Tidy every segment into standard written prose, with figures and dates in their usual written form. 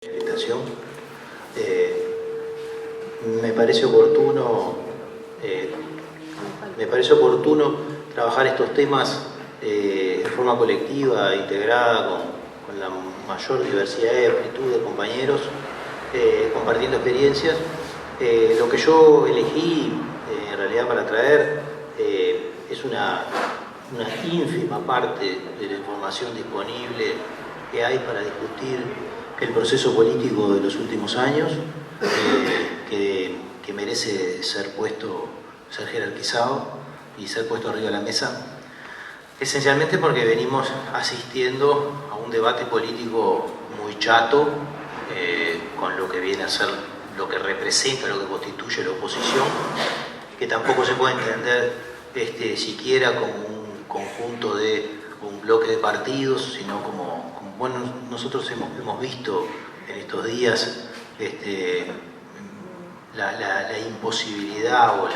Invitación. Me parece oportuno trabajar estos temas de forma colectiva, integrada con la mayor diversidad y amplitud de compañeros, compartiendo experiencias. Lo que yo elegí en realidad para traer es una ínfima parte de la información disponible que hay para discutir el proceso político de los últimos años, que merece ser jerarquizado y ser puesto arriba de la mesa, esencialmente porque venimos asistiendo a un debate político muy chato, con lo que viene a ser, lo que representa, lo que constituye la oposición, que tampoco se puede entender siquiera como un conjunto de un bloque de partidos, sino como bueno, nosotros hemos visto en estos días la imposibilidad o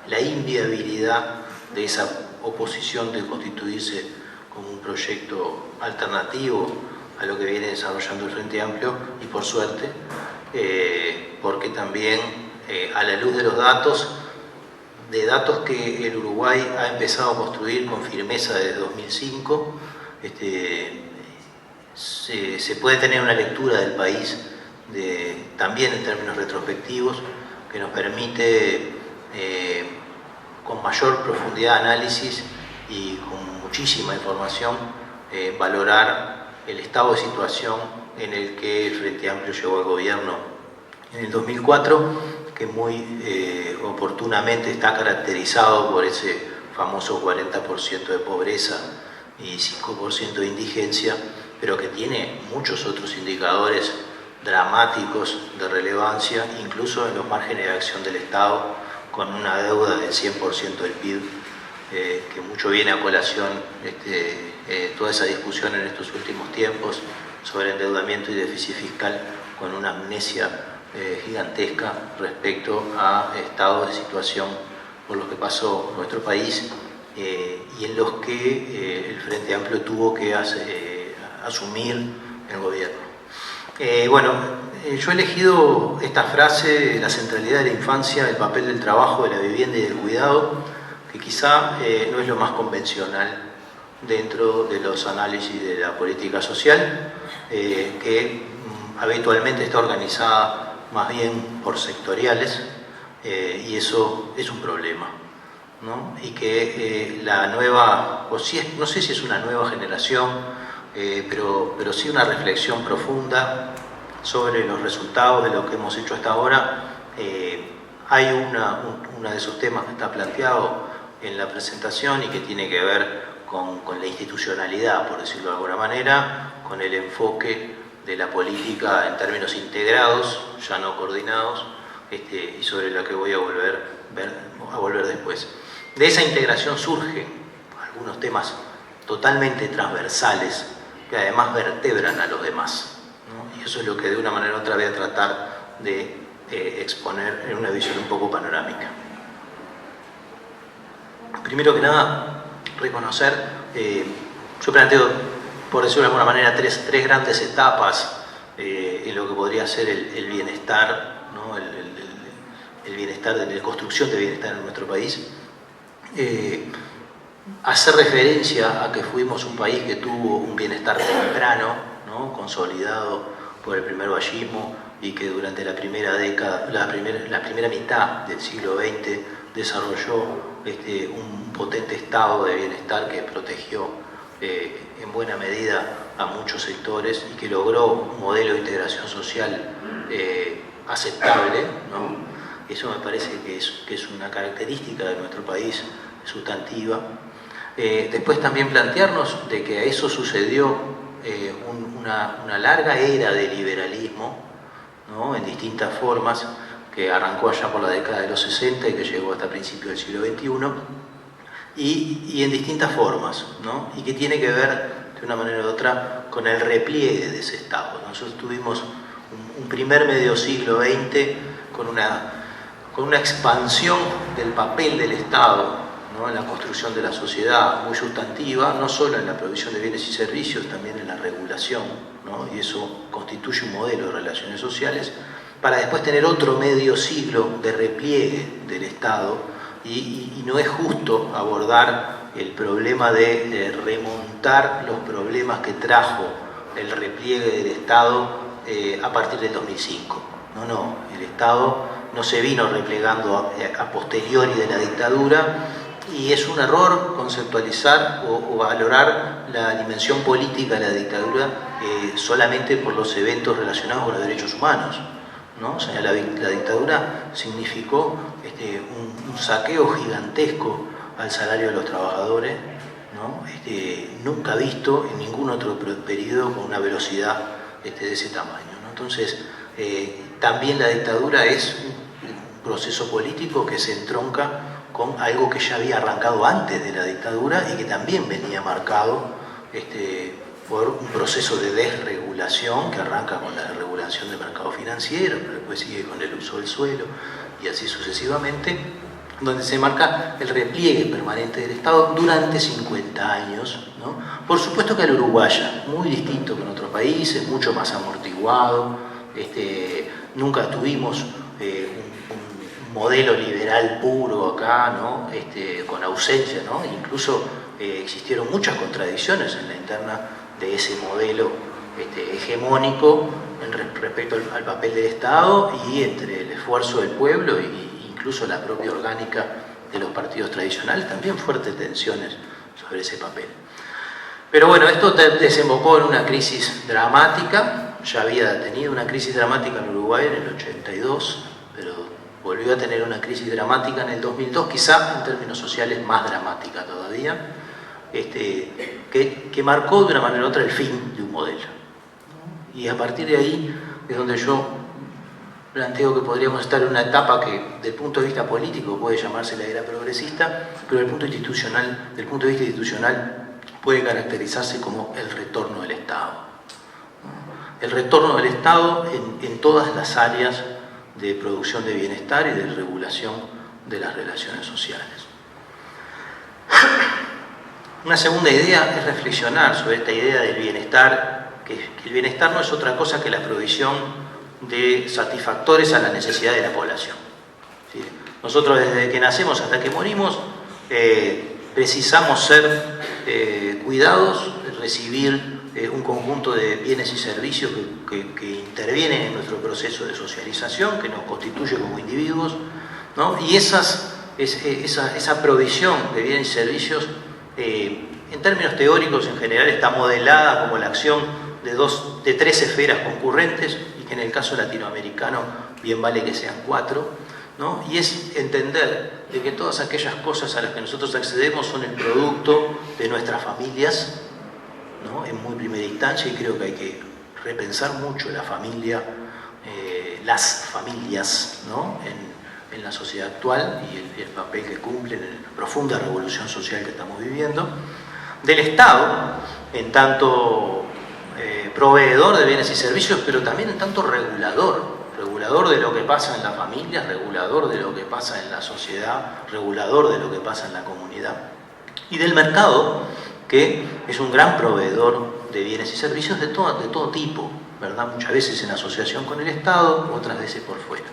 la inviabilidad de esa oposición de constituirse como un proyecto alternativo a lo que viene desarrollando el Frente Amplio, y por suerte, porque también a la luz de los datos que el Uruguay ha empezado a construir con firmeza desde 2005, se puede tener una lectura del país también en términos retrospectivos que nos permite con mayor profundidad de análisis y con muchísima información valorar el estado de situación en el que el Frente Amplio llegó al gobierno en el 2004, que muy oportunamente está caracterizado por ese famoso 40% de pobreza y 5% de indigencia, pero que tiene muchos otros indicadores dramáticos de relevancia, incluso en los márgenes de acción del Estado, con una deuda del 100% del PIB, que mucho viene a colación toda esa discusión en estos últimos tiempos sobre endeudamiento y déficit fiscal, con una amnesia gigantesca respecto a estados de situación por los que pasó nuestro país, y en los que el Frente Amplio tuvo que asumir el gobierno. Yo he elegido esta frase, la centralidad de la infancia, el papel del trabajo, de la vivienda y del cuidado, que quizá no es lo más convencional dentro de los análisis de la política social, que habitualmente está organizada más bien por sectoriales, y eso es un problema, ¿no? Y que la nueva, no sé si es una nueva generación, pero sí una reflexión profunda sobre los resultados de lo que hemos hecho hasta ahora. Hay uno de esos temas que está planteado en la presentación y que tiene que ver con la institucionalidad, por decirlo de alguna manera, con el enfoque de la política en términos integrados, ya no coordinados, y sobre lo que voy a volver después. De esa integración surgen algunos temas totalmente transversales que además vertebran a los demás, ¿no? Y eso es lo que de una manera u otra voy a tratar de exponer en una visión un poco panorámica. Primero que nada, reconocer, yo planteo, por decirlo de alguna manera, tres grandes etapas en lo que podría ser el bienestar, ¿no? el bienestar, la construcción de bienestar en nuestro país. Hacer referencia a que fuimos un país que tuvo un bienestar temprano, ¿no? Consolidado por el primer vallismo, y que durante la primera mitad del siglo XX desarrolló un potente estado de bienestar que protegió en buena medida a muchos sectores y que logró un modelo de integración social aceptable, ¿no? Eso me parece que es una característica de nuestro país sustantiva. Después también plantearnos de que a eso sucedió una larga era de liberalismo, ¿no? En distintas formas, que arrancó allá por la década de los 60 y que llegó hasta principios del siglo XXI, y en distintas formas, ¿no? Y que tiene que ver de una manera u otra con el repliegue de ese Estado. Nosotros tuvimos un primer medio siglo XX con una expansión del papel del Estado, ¿no? En la construcción de la sociedad muy sustantiva, no solo en la provisión de bienes y servicios, también en la regulación, ¿no? Y eso constituye un modelo de relaciones sociales, para después tener otro medio siglo de repliegue del Estado, y no es justo abordar el problema de remontar los problemas que trajo el repliegue del Estado a partir del 2005. No, el Estado no se vino replegando a posteriori de la dictadura, y es un error conceptualizar o valorar la dimensión política de la dictadura solamente por los eventos relacionados con los derechos humanos, ¿no? O sea, la dictadura significó un saqueo gigantesco al salario de los trabajadores, ¿no? Nunca visto en ningún otro periodo con una velocidad de ese tamaño, ¿no? Entonces, también la dictadura es un proceso político que se entronca con algo que ya había arrancado antes de la dictadura y que también venía marcado por un proceso de desregulación que arranca con la regulación del mercado financiero, pero después sigue con el uso del suelo y así sucesivamente, donde se marca el repliegue permanente del Estado durante 50 años, ¿no? Por supuesto que a la uruguaya, muy distinto que en otros países, mucho más amortiguado. Nunca tuvimos un modelo liberal puro acá, ¿no? Con ausencia, ¿no? Incluso existieron muchas contradicciones en la interna de ese modelo hegemónico respecto al papel del Estado y entre el esfuerzo del pueblo e incluso la propia orgánica de los partidos tradicionales, también fuertes tensiones sobre ese papel. Pero bueno, esto desembocó en una crisis dramática. Ya había tenido una crisis dramática en Uruguay en el 82, pero volvió a tener una crisis dramática en el 2002, quizá en términos sociales más dramática todavía, que marcó de una manera u otra el fin de un modelo. Y a partir de ahí es donde yo planteo que podríamos estar en una etapa que, desde el punto de vista político, puede llamarse la era progresista, pero desde el punto de vista institucional puede caracterizarse como el retorno del Estado. El retorno del Estado en todas las áreas de producción de bienestar y de regulación de las relaciones sociales. Una segunda idea es reflexionar sobre esta idea del bienestar, que el bienestar no es otra cosa que la provisión de satisfactores a la necesidad de la población. ¿Sí? Nosotros desde que nacemos hasta que morimos precisamos ser cuidados, recibir un conjunto de bienes y servicios que intervienen en nuestro proceso de socialización, que nos constituye como individuos, ¿no? Y esa provisión de bienes y servicios, en términos teóricos en general, está modelada como la acción de tres esferas concurrentes, y que en el caso latinoamericano bien vale que sean 4, ¿no? Y es entender de que todas aquellas cosas a las que nosotros accedemos son el producto de nuestras familias, ¿no? En muy primera instancia, y creo que hay que repensar mucho la familia, las familias, ¿no? en la sociedad actual y el papel que cumplen en la profunda revolución social que estamos viviendo. Del Estado, en tanto proveedor de bienes y servicios, pero también en tanto regulador de lo que pasa en las familias, regulador de lo que pasa en la sociedad, regulador de lo que pasa en la comunidad. Y del mercado, que es un gran proveedor de bienes y servicios de todo tipo, ¿verdad? Muchas veces en asociación con el Estado, otras veces por fuera,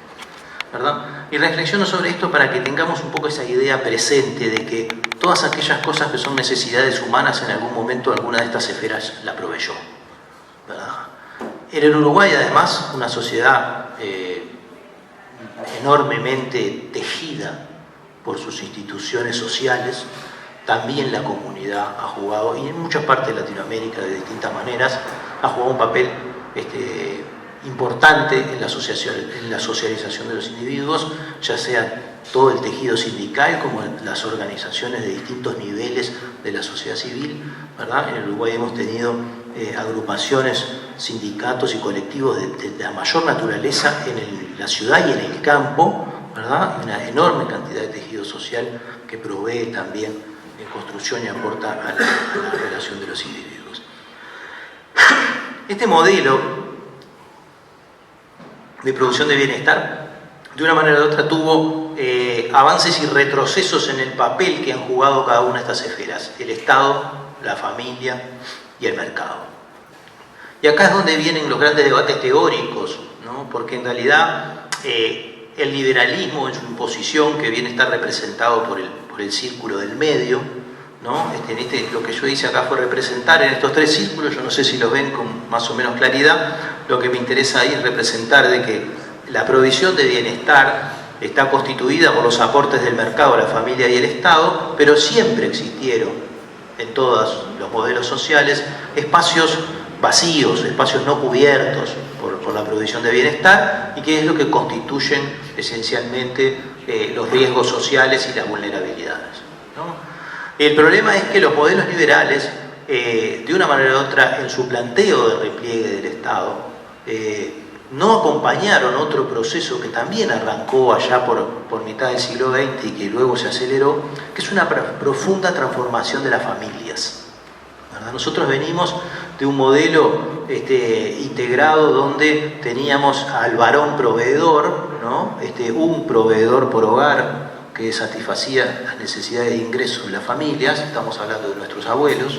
¿verdad? Y reflexiono sobre esto para que tengamos un poco esa idea presente de que todas aquellas cosas que son necesidades humanas, en algún momento alguna de estas esferas la proveyó, ¿verdad? En el Uruguay, además, una sociedad enormemente tejida por sus instituciones sociales, también la comunidad ha jugado, y en muchas partes de Latinoamérica de distintas maneras, ha jugado un papel importante en la socialización de los individuos, ya sea todo el tejido sindical como las organizaciones de distintos niveles de la sociedad civil, ¿verdad? En el Uruguay hemos tenido agrupaciones, sindicatos y colectivos de la mayor naturaleza en la ciudad y en el campo, ¿verdad? Y una enorme cantidad de tejido social que provee también construcción y aporta a la relación de los individuos. Este modelo de producción de bienestar, de una manera u otra, tuvo avances y retrocesos en el papel que han jugado cada una de estas esferas: el Estado, la familia y el mercado. Y acá es donde vienen los grandes debates teóricos, ¿no? Porque en realidad el liberalismo en su imposición, que viene a estar representado por el círculo del medio, ¿no? Lo que yo hice acá fue representar en estos tres círculos, yo no sé si los ven con más o menos claridad, lo que me interesa ahí es representar de que la provisión de bienestar está constituida por los aportes del mercado, la familia y el Estado, pero siempre existieron en todos los modelos sociales espacios vacíos, espacios no cubiertos por la provisión de bienestar, y que es lo que constituyen esencialmente los riesgos sociales y las vulnerabilidades, ¿no? El problema es que los modelos liberales, de una manera u otra, en su planteo de repliegue del Estado, no acompañaron otro proceso que también arrancó allá por mitad del siglo XX y que luego se aceleró, que es una profunda transformación de las familias, ¿verdad? Nosotros venimos de un modelo integrado donde teníamos al varón proveedor, ¿no? Un proveedor por hogar que satisfacía las necesidades de ingresos de las familias, estamos hablando de nuestros abuelos,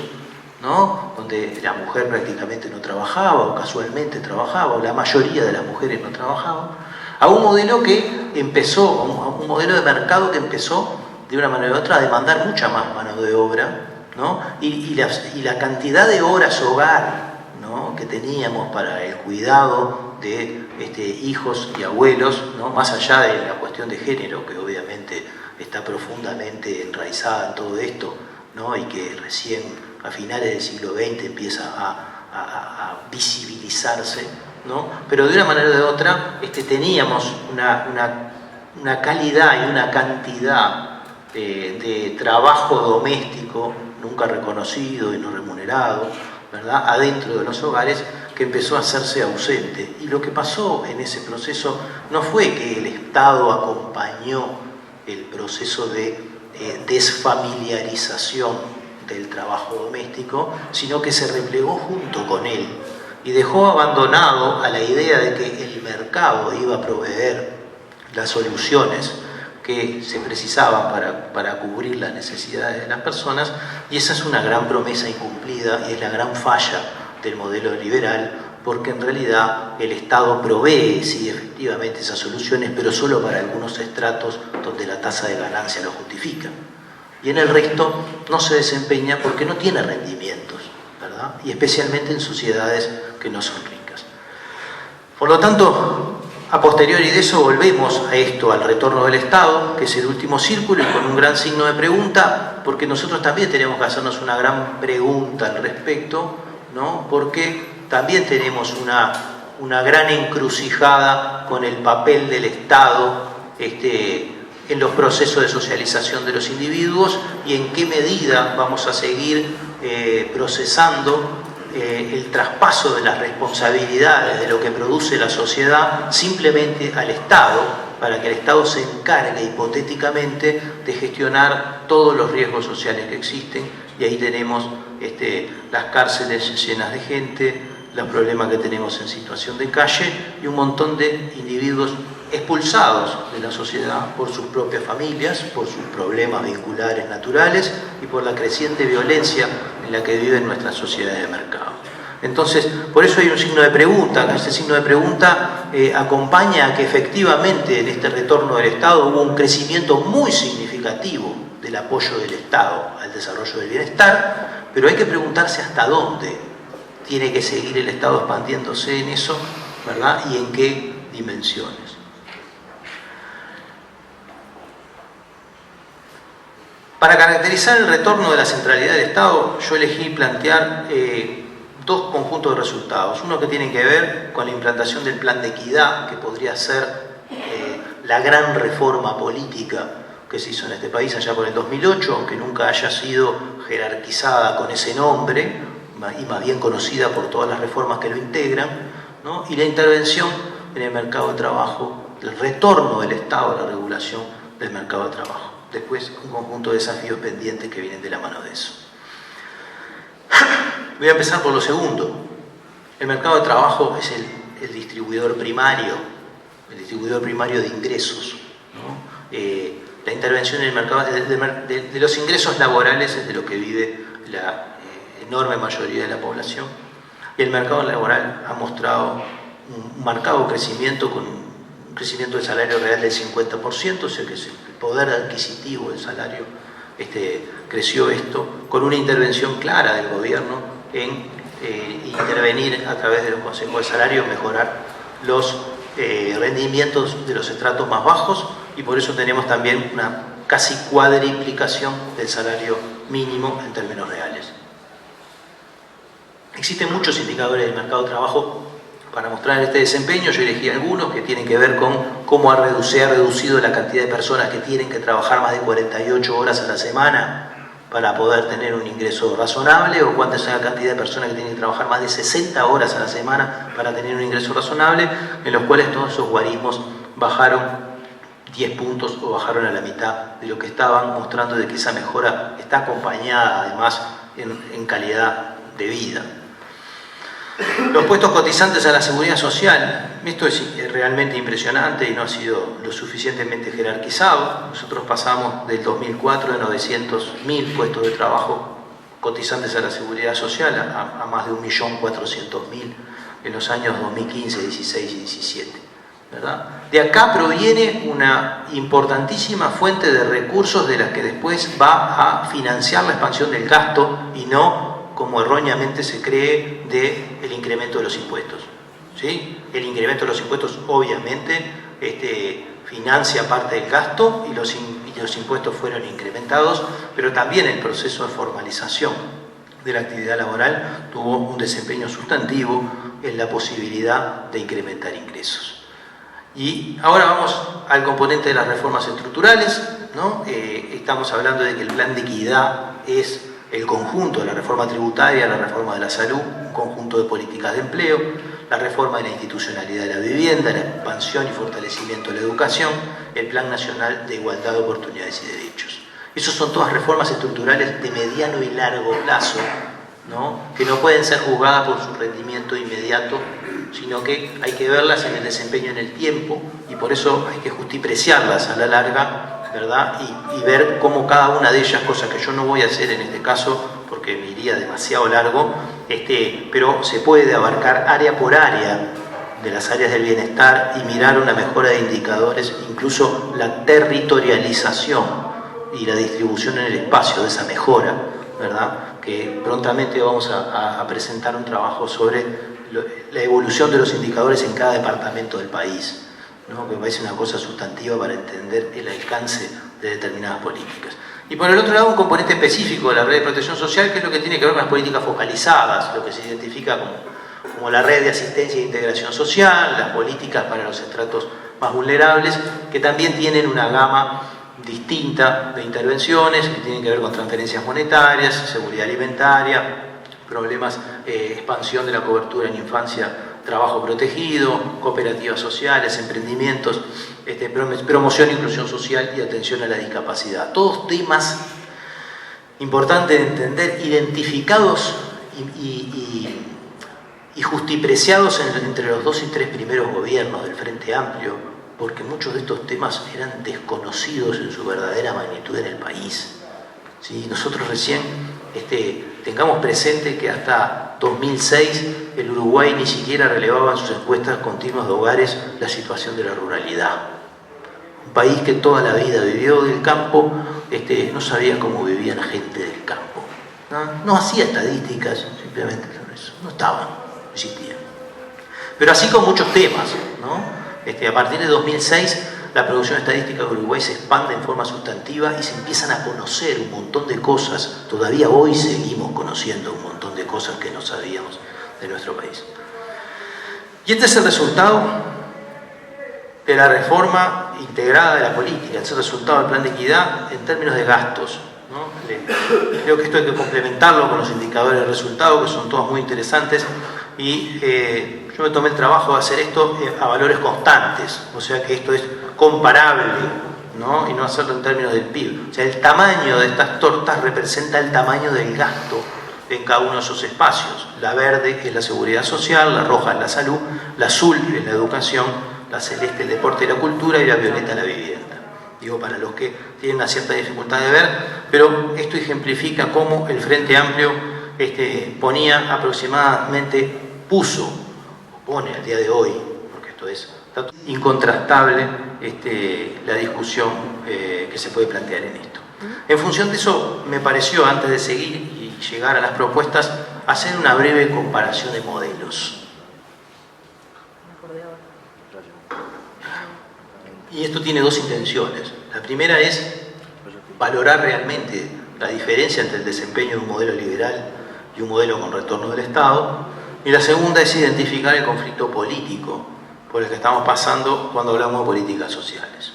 ¿no? Donde la mujer prácticamente no trabajaba o casualmente trabajaba, o la mayoría de las mujeres no trabajaban, a un modelo que empezó, a un modelo de mercado que empezó de una manera u otra a demandar mucha más mano de obra, ¿no? Y la cantidad de horas hogar, ¿no? Que teníamos para el cuidado de hijos y abuelos, ¿no? Más allá de la cuestión de género, que obviamente está profundamente enraizada en todo esto, ¿no? Y que recién a finales del siglo XX empieza a visibilizarse, ¿no? Pero de una manera o de otra teníamos una calidad y una cantidad de trabajo doméstico nunca reconocido y no remunerado, ¿verdad?, adentro de los hogares, que empezó a hacerse ausente. Y lo que pasó en ese proceso no fue que el Estado acompañó el proceso de desfamiliarización del trabajo doméstico, sino que se replegó junto con él y dejó abandonado a la idea de que el mercado iba a proveer las soluciones que se precisaban para cubrir las necesidades de las personas, y esa es una gran promesa incumplida y es la gran falla del modelo liberal, porque en realidad el Estado provee, sí, efectivamente esas soluciones, pero solo para algunos estratos donde la tasa de ganancia lo justifica. Y en el resto no se desempeña porque no tiene rendimientos, ¿verdad? Y especialmente en sociedades que no son ricas. Por lo tanto, a posteriori de eso volvemos a esto, al retorno del Estado, que es el último círculo, y con un gran signo de pregunta, porque nosotros también tenemos que hacernos una gran pregunta al respecto, ¿no? Porque también tenemos una gran encrucijada con el papel del Estado en los procesos de socialización de los individuos, y en qué medida vamos a seguir procesando el traspaso de las responsabilidades de lo que produce la sociedad simplemente al Estado, para que el Estado se encargue hipotéticamente de gestionar todos los riesgos sociales que existen. Y ahí tenemos las cárceles llenas de gente, los problemas que tenemos en situación de calle y un montón de individuos expulsados de la sociedad por sus propias familias, por sus problemas vinculares naturales y por la creciente violencia en la que viven nuestras sociedades de mercado. Entonces, por eso hay un signo de pregunta. Este signo de pregunta acompaña a que efectivamente en este retorno del Estado hubo un crecimiento muy significativo del apoyo del Estado al desarrollo del bienestar, pero hay que preguntarse hasta dónde tiene que seguir el Estado expandiéndose en eso, ¿verdad? Y en qué dimensiones. Para caracterizar el retorno de la centralidad del Estado, yo elegí plantear dos conjuntos de resultados. Uno que tiene que ver con la implantación del plan de equidad, que podría ser la gran reforma política que se hizo en este país allá por el 2008, aunque nunca haya sido jerarquizada con ese nombre, y más bien conocida por todas las reformas que lo integran, ¿no? Y la intervención en el mercado de trabajo, el retorno del Estado a la regulación del mercado de trabajo. Después, un conjunto de desafíos pendientes que vienen de la mano de eso. Voy a empezar por lo segundo. El mercado de trabajo es el distribuidor primario de ingresos, ¿no? La intervención en el mercado de los ingresos laborales es de lo que vive la enorme mayoría de la población. y el mercado laboral ha mostrado un marcado crecimiento, con un crecimiento del salario real del 50%, o sea que el poder adquisitivo del salario creció esto, con una intervención clara del gobierno en intervenir a través de los consejos de salario, mejorar los rendimientos de los estratos más bajos, y por eso tenemos también una casi cuadriplicación del salario mínimo en términos reales. Existen muchos indicadores del mercado de trabajo para mostrar este desempeño. Yo elegí algunos que tienen que ver con cómo se ha reducido la cantidad de personas que tienen que trabajar más de 48 horas a la semana para poder tener un ingreso razonable, o cuánta es la cantidad de personas que tienen que trabajar más de 60 horas a la semana para tener un ingreso razonable, en los cuales todos esos guarismos bajaron 10 puntos o bajaron a la mitad de lo que estaban, mostrando de que esa mejora está acompañada además en calidad de vida. Los puestos cotizantes a la seguridad social, esto es realmente impresionante y no ha sido lo suficientemente jerarquizado. Nosotros pasamos del 2004 de 900.000 puestos de trabajo cotizantes a la seguridad social a más de 1.400.000 en los años 2015, 16 y 17. ¿Verdad? De acá proviene una importantísima fuente de recursos de la que después va a financiar la expansión del gasto, y no, como erróneamente se cree, del incremento de los impuestos. ¿Sí? El incremento de los impuestos obviamente financia parte del gasto, y los impuestos fueron incrementados, pero también el proceso de formalización de la actividad laboral tuvo un desempeño sustantivo en la posibilidad de incrementar ingresos. Y ahora vamos al componente de las reformas estructurales, ¿no? Estamos hablando de que el plan de equidad es el conjunto de la reforma tributaria, la reforma de la salud, un conjunto de políticas de empleo, la reforma de la institucionalidad de la vivienda, la expansión y fortalecimiento de la educación, el Plan Nacional de Igualdad de Oportunidades y Derechos. Esas son todas reformas estructurales de mediano y largo plazo, ¿no? Que no pueden ser juzgadas por su rendimiento inmediato, sino que hay que verlas en el desempeño en el tiempo, y por eso hay que justipreciarlas a la larga, ¿verdad? Y ver cómo cada una de ellas, cosa que yo no voy a hacer en este caso porque me iría demasiado largo, pero se puede abarcar área por área de las áreas del bienestar y mirar una mejora de indicadores, incluso la territorialización y la distribución en el espacio de esa mejora, ¿verdad? Que prontamente vamos a presentar un trabajo sobre la evolución de los indicadores en cada departamento del país, ¿no? Que me parece una cosa sustantiva para entender el alcance de determinadas políticas. Y por el otro lado, un componente específico de la red de protección social, que es lo que tiene que ver con las políticas focalizadas, lo que se identifica como la red de asistencia e integración social, las políticas para los estratos más vulnerables, que también tienen una gama distinta de intervenciones, que tienen que ver con transferencias monetarias, seguridad alimentaria, problemas, expansión de la cobertura en infancia, trabajo protegido, cooperativas sociales, emprendimientos, promoción e inclusión social y atención a la discapacidad. Todos temas importantes de entender, identificados y justipreciados entre los 2 y 3 primeros gobiernos del Frente Amplio, porque muchos de estos temas eran desconocidos en su verdadera magnitud en el país. ¿Sí? Nosotros recién tengamos presente que hasta 2006 el Uruguay ni siquiera relevaba en sus encuestas continuas de hogares la situación de la ruralidad. Un país que toda la vida vivió del campo, no sabía cómo vivía la gente del campo. No hacía estadísticas, simplemente eso. No estaban, no existían. Pero así con muchos temas, ¿no? A partir de 2006 la producción estadística de Uruguay se expande en forma sustantiva y se empiezan a conocer un montón de cosas. Todavía hoy seguimos conociendo un montón de cosas que no sabíamos de nuestro país. Y este es el resultado de la reforma integrada de la política, es el resultado del plan de equidad en términos de gastos, ¿no? Creo que esto hay que complementarlo con los indicadores de resultado, que son todos muy interesantes, y yo me tomé el trabajo de hacer esto a valores constantes, o sea que esto es comparable, ¿no? Y no hacerlo en términos del PIB. O sea, el tamaño de estas tortas representa el tamaño del gasto en cada uno de esos espacios. La verde es la seguridad social, la roja es la salud, la azul es la educación, la celeste el deporte y la cultura, y la violeta la vivienda. Digo, para los que tienen una cierta dificultad de ver, pero esto ejemplifica cómo el Frente Amplio ponía aproximadamente puso, o pone al día de hoy, porque esto es incontrastable la discusión que se puede plantear en esto. En función de eso, me pareció, antes de seguir y llegar a las propuestas, hacer una breve comparación de modelos. Y esto tiene dos intenciones. La primera es valorar realmente la diferencia entre el desempeño de un modelo liberal y un modelo con retorno del Estado. Y la segunda es identificar el conflicto político por el que estamos pasando cuando hablamos de políticas sociales.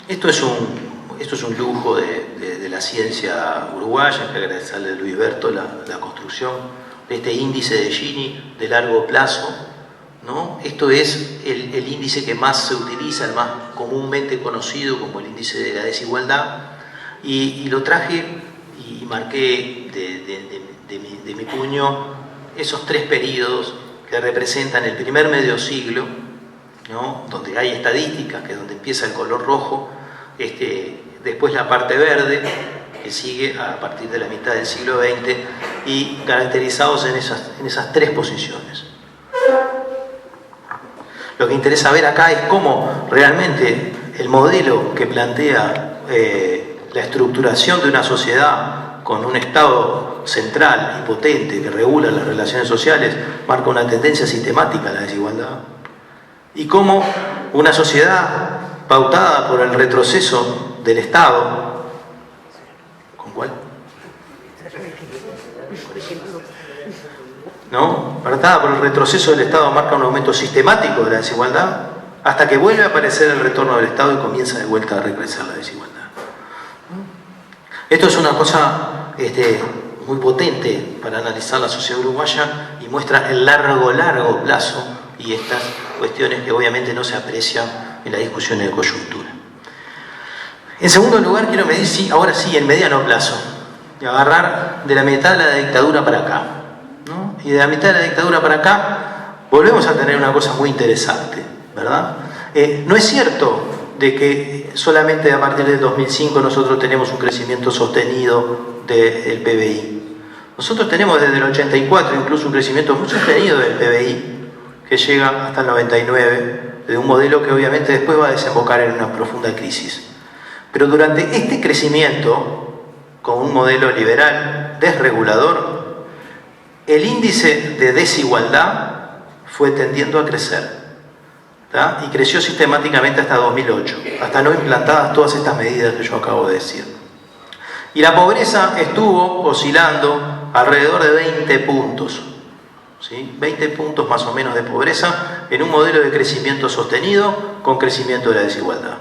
Esto es un lujo de la ciencia uruguaya. Hay que agradecerle a Luis Berto la construcción de este índice de Gini de largo plazo, ¿no? Esto es el índice que más se utiliza, el más comúnmente conocido como el índice de la desigualdad, y lo traje y marqué de mi puño esos tres periodos que representan el primer medio siglo, ¿no? Donde hay estadísticas, que es donde empieza el color rojo, después la parte verde, que sigue a partir de la mitad del siglo XX, y caracterizados en esas tres posiciones. Lo que interesa ver acá es cómo realmente el modelo que plantea la estructuración de una sociedad con un Estado central y potente que regula las relaciones sociales marca una tendencia sistemática a la desigualdad, y cómo una sociedad pautada por el retroceso del Estado, ¿con cuál? ¿No? Pautada por el retroceso del Estado marca un aumento sistemático de la desigualdad hasta que vuelve a aparecer el retorno del Estado y comienza de vuelta a recrecer la desigualdad. Esto es una cosa muy potente para analizar la sociedad uruguaya y muestra el largo plazo y estas cuestiones que obviamente no se aprecian en las discusiones de coyuntura. En segundo lugar, quiero medir, ahora sí, el mediano plazo, y agarrar de la mitad de la dictadura para acá, ¿no? Y de la mitad de la dictadura para acá volvemos a tener una cosa muy interesante, ¿verdad? No es cierto de que solamente a partir del 2005 nosotros tenemos un crecimiento sostenido del PBI. Nosotros tenemos desde el 84 incluso un crecimiento muy sostenido del PBI, que llega hasta el 99, de un modelo que obviamente después va a desembocar en una profunda crisis. Pero durante este crecimiento, con un modelo liberal desregulador, el índice de desigualdad fue tendiendo a crecer, ¿tá? Y creció sistemáticamente hasta 2008, hasta no implantadas todas estas medidas que yo acabo de decir. Y la pobreza estuvo oscilando alrededor de 20 puntos. ¿Sí? 20 puntos más o menos de pobreza en un modelo de crecimiento sostenido con crecimiento de la desigualdad.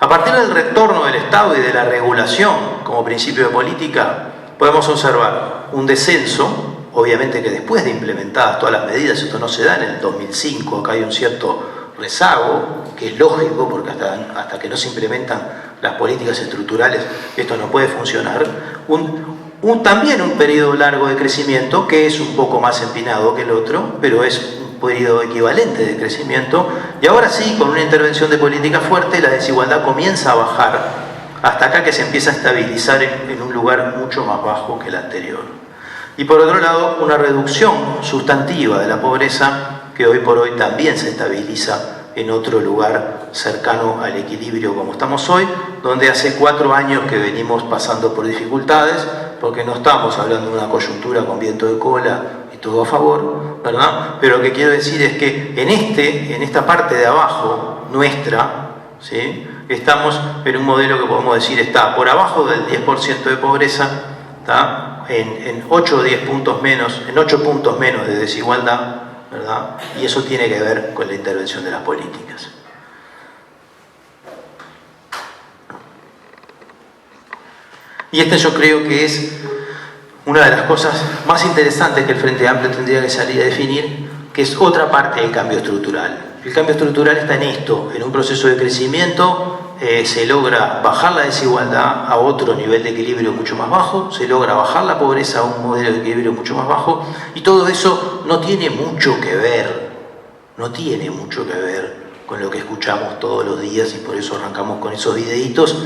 A partir del retorno del Estado y de la regulación como principio de política, podemos observar un descenso, obviamente que después de implementadas todas las medidas, esto no se da en el 2005, acá hay un cierto rezago, que es lógico porque hasta que no se implementan las políticas estructurales esto no puede funcionar. También un periodo largo de crecimiento que es un poco más empinado que el otro, pero es un periodo equivalente de crecimiento, y ahora sí, con una intervención de política fuerte, la desigualdad comienza a bajar hasta acá, que se empieza a estabilizar en un lugar mucho más bajo que el anterior. Y por otro lado, una reducción sustantiva de la pobreza que hoy por hoy también se estabiliza en otro lugar cercano al equilibrio como estamos hoy, donde hace 4 años que venimos pasando por dificultades, porque no estamos hablando de una coyuntura con viento de cola y todo a favor, ¿verdad? Pero lo que quiero decir es que en esta parte de abajo nuestra, ¿sí?, estamos en un modelo que podemos decir está por abajo del 10% de pobreza, ¿tá?, en 8 o 10 puntos menos, en 8 puntos menos de desigualdad, ¿verdad? Y eso tiene que ver con la intervención de las políticas. Y yo creo que es una de las cosas más interesantes que el Frente Amplio tendría que salir a definir, que es otra parte del cambio estructural. El cambio estructural está en esto, en un proceso de crecimiento, se logra bajar la desigualdad a otro nivel de equilibrio mucho más bajo, se logra bajar la pobreza a un modelo de equilibrio mucho más bajo, y todo eso no tiene mucho que ver con lo que escuchamos todos los días, y por eso arrancamos con esos videitos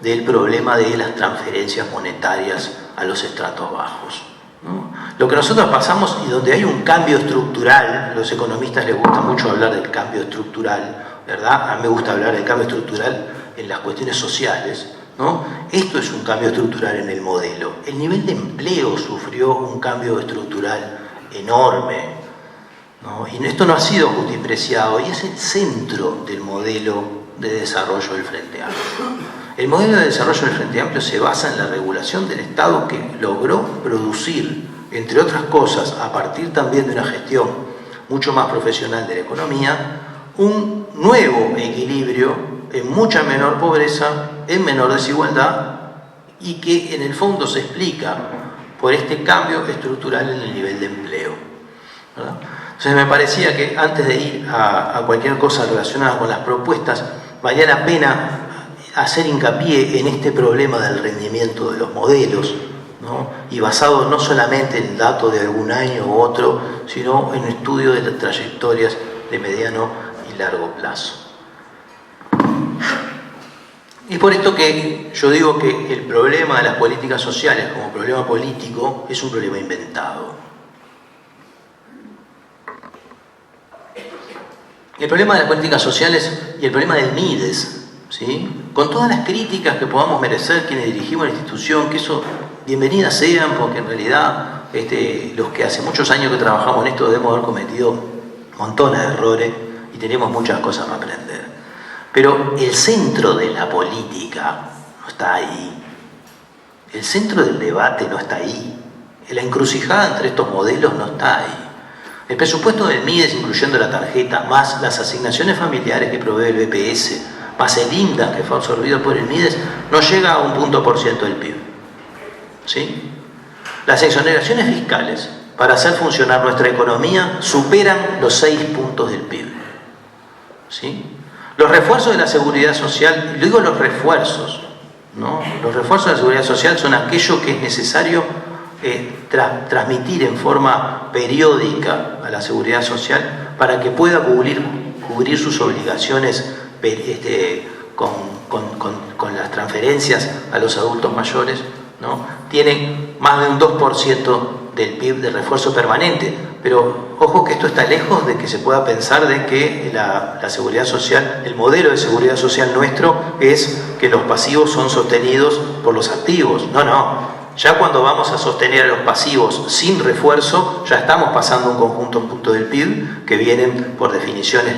del problema de las transferencias monetarias a los estratos bajos, ¿no? Lo que nosotros pasamos y donde hay un cambio estructural, los economistas les gusta mucho hablar del cambio estructural, ¿verdad? A mí me gusta hablar del cambio estructural en las cuestiones sociales, ¿no? Esto es un cambio estructural en el modelo. El nivel de empleo sufrió un cambio estructural enorme, ¿no? Y esto no ha sido justipreciado y es el centro del modelo de desarrollo del Frente Amplio. El modelo de desarrollo del Frente Amplio se basa en la regulación del Estado que logró producir, entre otras cosas, a partir también de una gestión mucho más profesional de la economía, un nuevo equilibrio en mucha menor pobreza, en menor desigualdad y que en el fondo se explica por este cambio estructural en el nivel de empleo, ¿verdad? Entonces me parecía que antes de ir a cualquier cosa relacionada con las propuestas, valía la pena hacer hincapié en este problema del rendimiento de los modelos, ¿no? Y basado no solamente en datos de algún año u otro, sino en estudio de las trayectorias de mediano y largo plazo. Es por esto que yo digo que el problema de las políticas sociales como problema político es un problema inventado. El problema de las políticas sociales y el problema del MIDES, ¿sí? Con todas las críticas que podamos merecer quienes dirigimos la institución, que eso bienvenidas sean, porque en realidad los que hace muchos años que trabajamos en esto debemos haber cometido montones de errores y tenemos muchas cosas para aprender. Pero el centro de la política no está ahí. El centro del debate no está ahí. La encrucijada entre estos modelos no está ahí. El presupuesto del MIDES, incluyendo la tarjeta, más las asignaciones familiares que provee el BPS, más el INDA que fue absorbido por el MIDES, no llega a 1% del PIB. ¿Sí? Las exoneraciones fiscales para hacer funcionar nuestra economía superan los 6 puntos del PIB. ¿Sí? Los refuerzos de la seguridad social, y digo los refuerzos, ¿no? Los refuerzos de la seguridad social son aquello que es necesario transmitir en forma periódica a la seguridad social para que pueda cubrir sus obligaciones con las transferencias a los adultos mayores, ¿no? Tienen más de un 2% del PIB de refuerzo permanente, pero ojo que esto está lejos de que se pueda pensar de que la seguridad social, el modelo de seguridad social nuestro es que los pasivos son sostenidos por los activos. No. Ya cuando vamos a sostener a los pasivos sin refuerzo, ya estamos pasando un conjunto punto del PIB que vienen por definiciones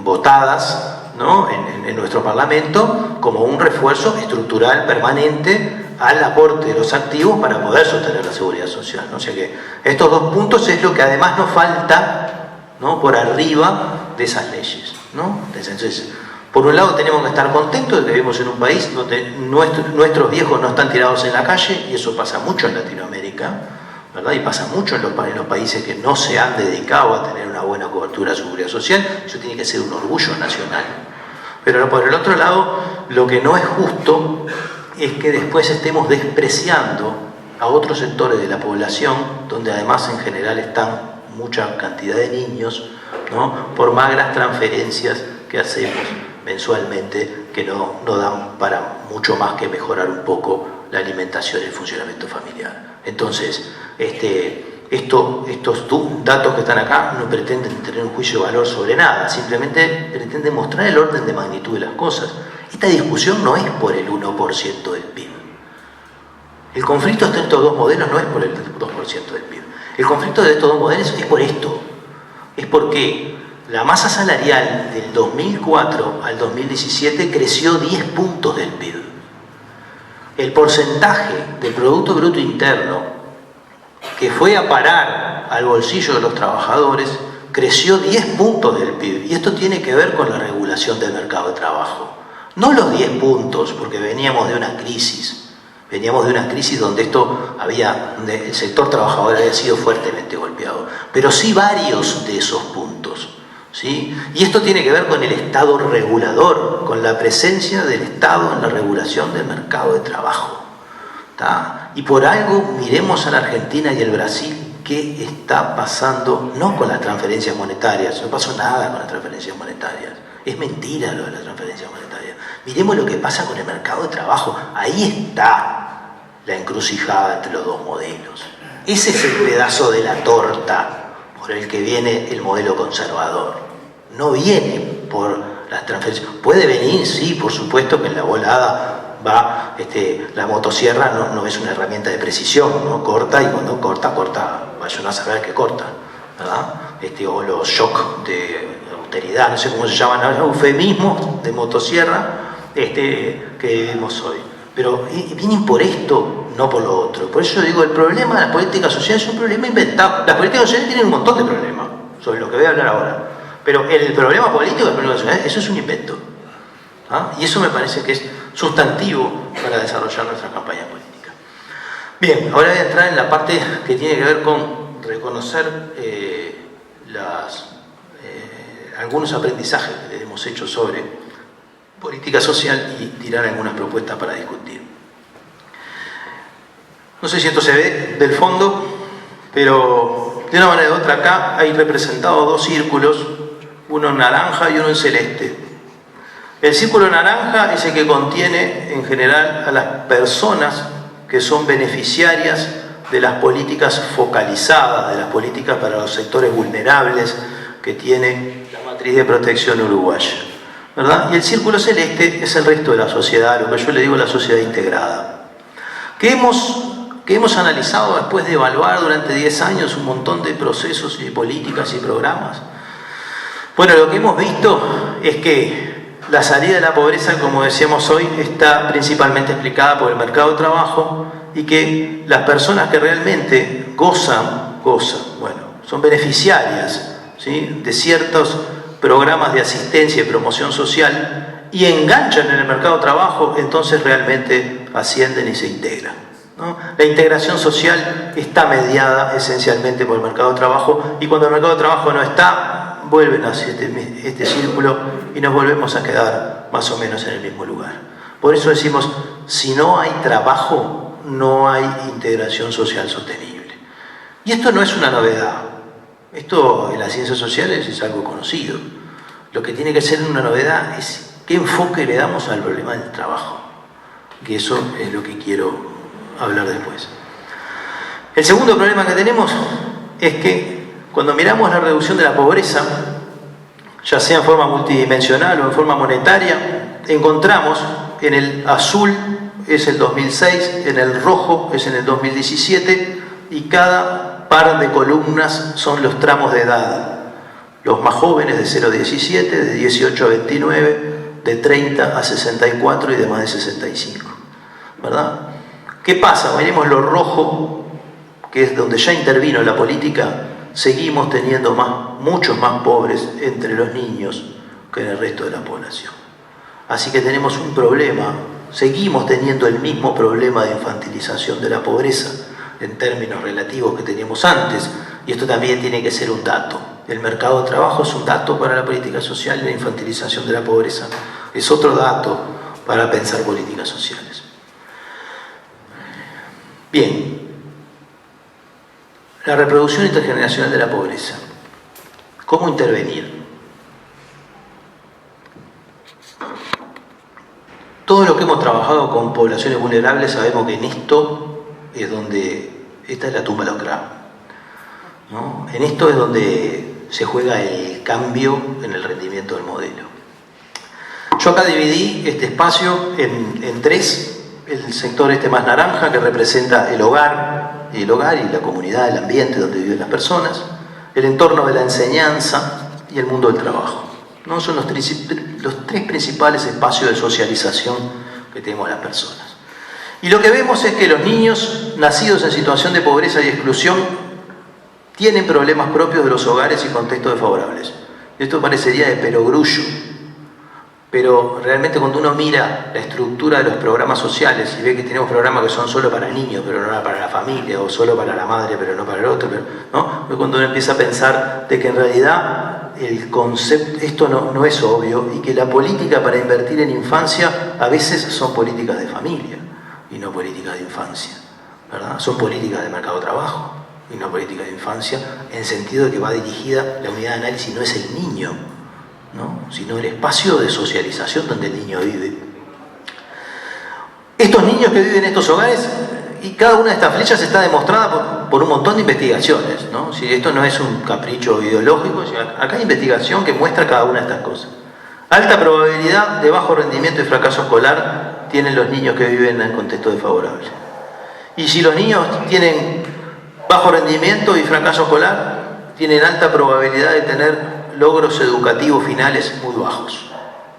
votadas, ¿no? en nuestro Parlamento como un refuerzo estructural permanente al aporte de los activos para poder sostener la seguridad social, ¿no? O sea que estos dos puntos es lo que además nos falta, ¿no? Por arriba de esas leyes, ¿no? Entonces, por un lado tenemos que estar contentos de que vivimos en un país donde nuestros viejos no están tirados en la calle, y eso pasa mucho en Latinoamérica, ¿verdad? Y pasa mucho en los países que no se han dedicado a tener una buena cobertura de seguridad social. Eso tiene que ser un orgullo nacional. Pero por el otro lado, lo que no es justo es que después estemos despreciando a otros sectores de la población, donde además en general están mucha cantidad de niños, ¿no? Por magras transferencias que hacemos mensualmente, que no dan para mucho más que mejorar un poco la alimentación y el funcionamiento familiar. Entonces, estos datos que están acá no pretenden tener un juicio de valor sobre nada, simplemente pretenden mostrar el orden de magnitud de las cosas. Esta discusión no es por el 1% del PIB. El conflicto entre estos dos modelos no es por el 2% del PIB. El conflicto de estos dos modelos es por esto. Es porque la masa salarial del 2004 al 2017 creció 10 puntos del PIB. El porcentaje del Producto Bruto Interno que fue a parar al bolsillo de los trabajadores creció 10 puntos del PIB. Y esto tiene que ver con la regulación del mercado de trabajo. No los 10 puntos, porque veníamos de una crisis. Veníamos de una crisis donde el sector trabajador había sido fuertemente golpeado. Pero sí varios de esos puntos, ¿sí? Y esto tiene que ver con el Estado regulador, con la presencia del Estado en la regulación del mercado de trabajo. ¿Tá? Y por algo miremos a la Argentina y el Brasil qué está pasando, no con las transferencias monetarias, no pasó nada con las transferencias monetarias. Es mentira lo de las transferencias monetarias. Miremos lo que pasa con el mercado de trabajo. Ahí está la encrucijada entre los dos modelos. Ese es el pedazo de la torta por el que viene el modelo conservador. No viene por las transferencias. Puede venir, sí, por supuesto que en la volada va, la motosierra no es una herramienta de precisión, ¿no? Corta y cuando corta, vaya a saber que corta, ¿verdad? O los shock de austeridad, no sé cómo se llaman ahora, eufemismos de motosierra que vivimos hoy. Pero vienen por esto, no por lo otro. Por eso digo, el problema de las políticas sociales es un problema inventado. Las políticas sociales tienen un montón de problemas, sobre lo que voy a hablar ahora. Pero el problema político, el problema social, eso es un invento. ¿Ah? Y eso me parece que es sustantivo para desarrollar nuestra campaña política. Bien, ahora voy a entrar en la parte que tiene que ver con reconocer algunos aprendizajes que hemos hecho sobre política social y tirar algunas propuestas para discutir. No sé si esto se ve del fondo, pero de una manera u otra acá hay representados dos círculos, uno en naranja y uno en celeste. El círculo naranja es el que contiene en general a las personas que son beneficiarias de las políticas focalizadas, de las políticas para los sectores vulnerables que tiene la matriz de protección uruguaya, ¿verdad? Y el círculo celeste es el resto de la sociedad, lo que yo le digo la sociedad integrada. Que hemos analizado después de evaluar durante 10 años un montón de procesos y políticas y programas. Bueno, lo que hemos visto es que la salida de la pobreza, como decíamos hoy, está principalmente explicada por el mercado de trabajo y que las personas que realmente gozan, son beneficiarias, ¿sí?, de ciertos programas de asistencia y promoción social y enganchan en el mercado de trabajo, entonces realmente ascienden y se integran, ¿no? La integración social está mediada esencialmente por el mercado de trabajo y cuando el mercado de trabajo no está, vuelven hacia este círculo y nos volvemos a quedar más o menos en el mismo lugar. Por eso decimos, si no hay trabajo, no hay integración social sostenible. Y esto no es una novedad. Esto en las ciencias sociales es algo conocido. Lo que tiene que ser una novedad es qué enfoque le damos al problema del trabajo. Que eso es lo que quiero hablar después. El segundo problema que tenemos es que cuando miramos la reducción de la pobreza, ya sea en forma multidimensional o en forma monetaria, encontramos en el azul es el 2006, en el rojo es en el 2017 y cada par de columnas son los tramos de edad. Los más jóvenes de 0 a 17, de 18 a 29, de 30 a 64 y de más de 65. ¿Verdad? ¿Qué pasa? Miremos lo rojo, que es donde ya intervino la política, seguimos teniendo muchos más pobres entre los niños que en el resto de la población. Así que tenemos un problema, seguimos teniendo el mismo problema de infantilización de la pobreza en términos relativos que teníamos antes, y esto también tiene que ser un dato. El mercado de trabajo es un dato para la política social y la infantilización de la pobreza es otro dato para pensar políticas sociales. Bien, la reproducción intergeneracional de la pobreza. ¿Cómo intervenir? Todo lo que hemos trabajado con poblaciones vulnerables sabemos que en esto es donde, esta es la tumba de los cravos, ¿no? En esto es donde se juega el cambio en el rendimiento del modelo. Yo acá dividí este espacio en tres. El sector más naranja, que representa el hogar y la comunidad, el ambiente donde viven las personas, el entorno de la enseñanza y el mundo del trabajo, ¿no? Son los tres principales espacios de socialización que tenemos las personas. Y lo que vemos es que los niños nacidos en situación de pobreza y exclusión tienen problemas propios de los hogares y contextos desfavorables. Esto parecería de perogrullo, pero realmente cuando uno mira la estructura de los programas sociales y ve que tenemos programas que son solo para niños, pero no para la familia, o solo para la madre, pero no para el otro, ¿no? Cuando uno empieza a pensar de que en realidad el concepto, esto no es obvio, y que la política para invertir en infancia a veces son políticas de familia y no políticas de infancia, ¿verdad? Son políticas de mercado de trabajo y no políticas de infancia, en sentido de que va dirigida, la unidad de análisis no es el niño, ¿no?, sino el espacio de socialización donde el niño vive. Estos niños que viven en estos hogares y cada una de estas flechas está demostrada por un montón de investigaciones, ¿no? Si esto no es un capricho ideológico, acá hay investigación que muestra cada una de estas cosas. Alta probabilidad de bajo rendimiento y fracaso escolar tienen los niños que viven en contextos desfavorables. Y si los niños tienen bajo rendimiento y fracaso escolar, tienen alta probabilidad de tener logros educativos finales muy bajos,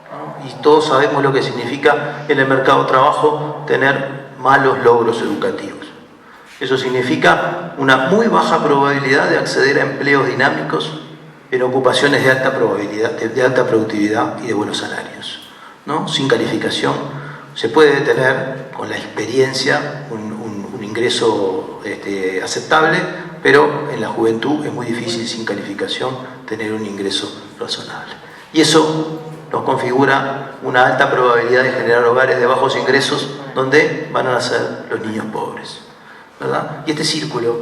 ¿no? Y todos sabemos lo que significa en el mercado de trabajo tener malos logros educativos. Eso significa una muy baja probabilidad de acceder a empleos dinámicos en ocupaciones de alta probabilidad, de alta productividad y de buenos salarios, ¿no? Sin calificación se puede tener con la experiencia un ingreso aceptable, pero en la juventud es muy difícil sin calificación tener un ingreso razonable. Y eso nos configura una alta probabilidad de generar hogares de bajos ingresos donde van a nacer los niños pobres, ¿verdad? Y este círculo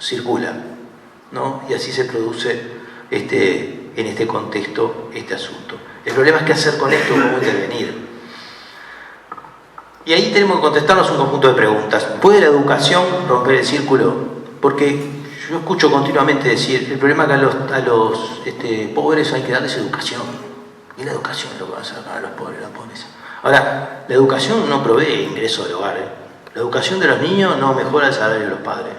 circula, ¿no? Y así se produce en este contexto este asunto. El problema es qué hacer con esto, cómo intervenir. Y ahí tenemos que contestarnos un conjunto de preguntas. ¿Puede la educación romper el círculo? Porque yo escucho continuamente decir, el problema es que a los pobres hay que darles educación. Y la educación es lo que va a sacar a los pobres, la pobreza. Ahora, la educación no provee ingreso del hogar, ¿eh? La educación de los niños no mejora el salario de los padres.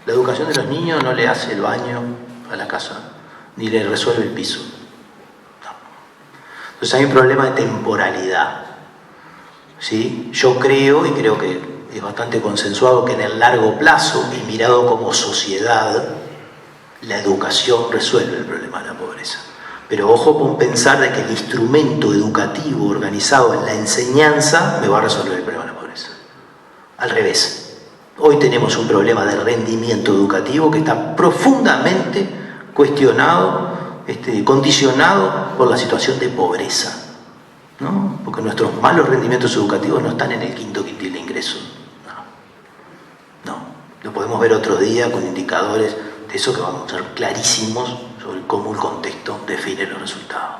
La educación de los niños no le hace el baño a la casa, ni le resuelve el piso. No. Entonces hay un problema de temporalidad, ¿sí? Yo creo, y creo que es bastante consensuado, que en el largo plazo, y mirado como sociedad, la educación resuelve el problema de la pobreza. Pero ojo con pensar de que el instrumento educativo organizado en la enseñanza me va a resolver el problema de la pobreza. Al revés. Hoy tenemos un problema de rendimiento educativo que está profundamente cuestionado, condicionado por la situación de pobreza, ¿no? Porque nuestros malos rendimientos educativos no están en el quinto quintil de ingresos. No. Lo podemos ver otro día con indicadores de eso que vamos a ser clarísimos sobre cómo el contexto define los resultados,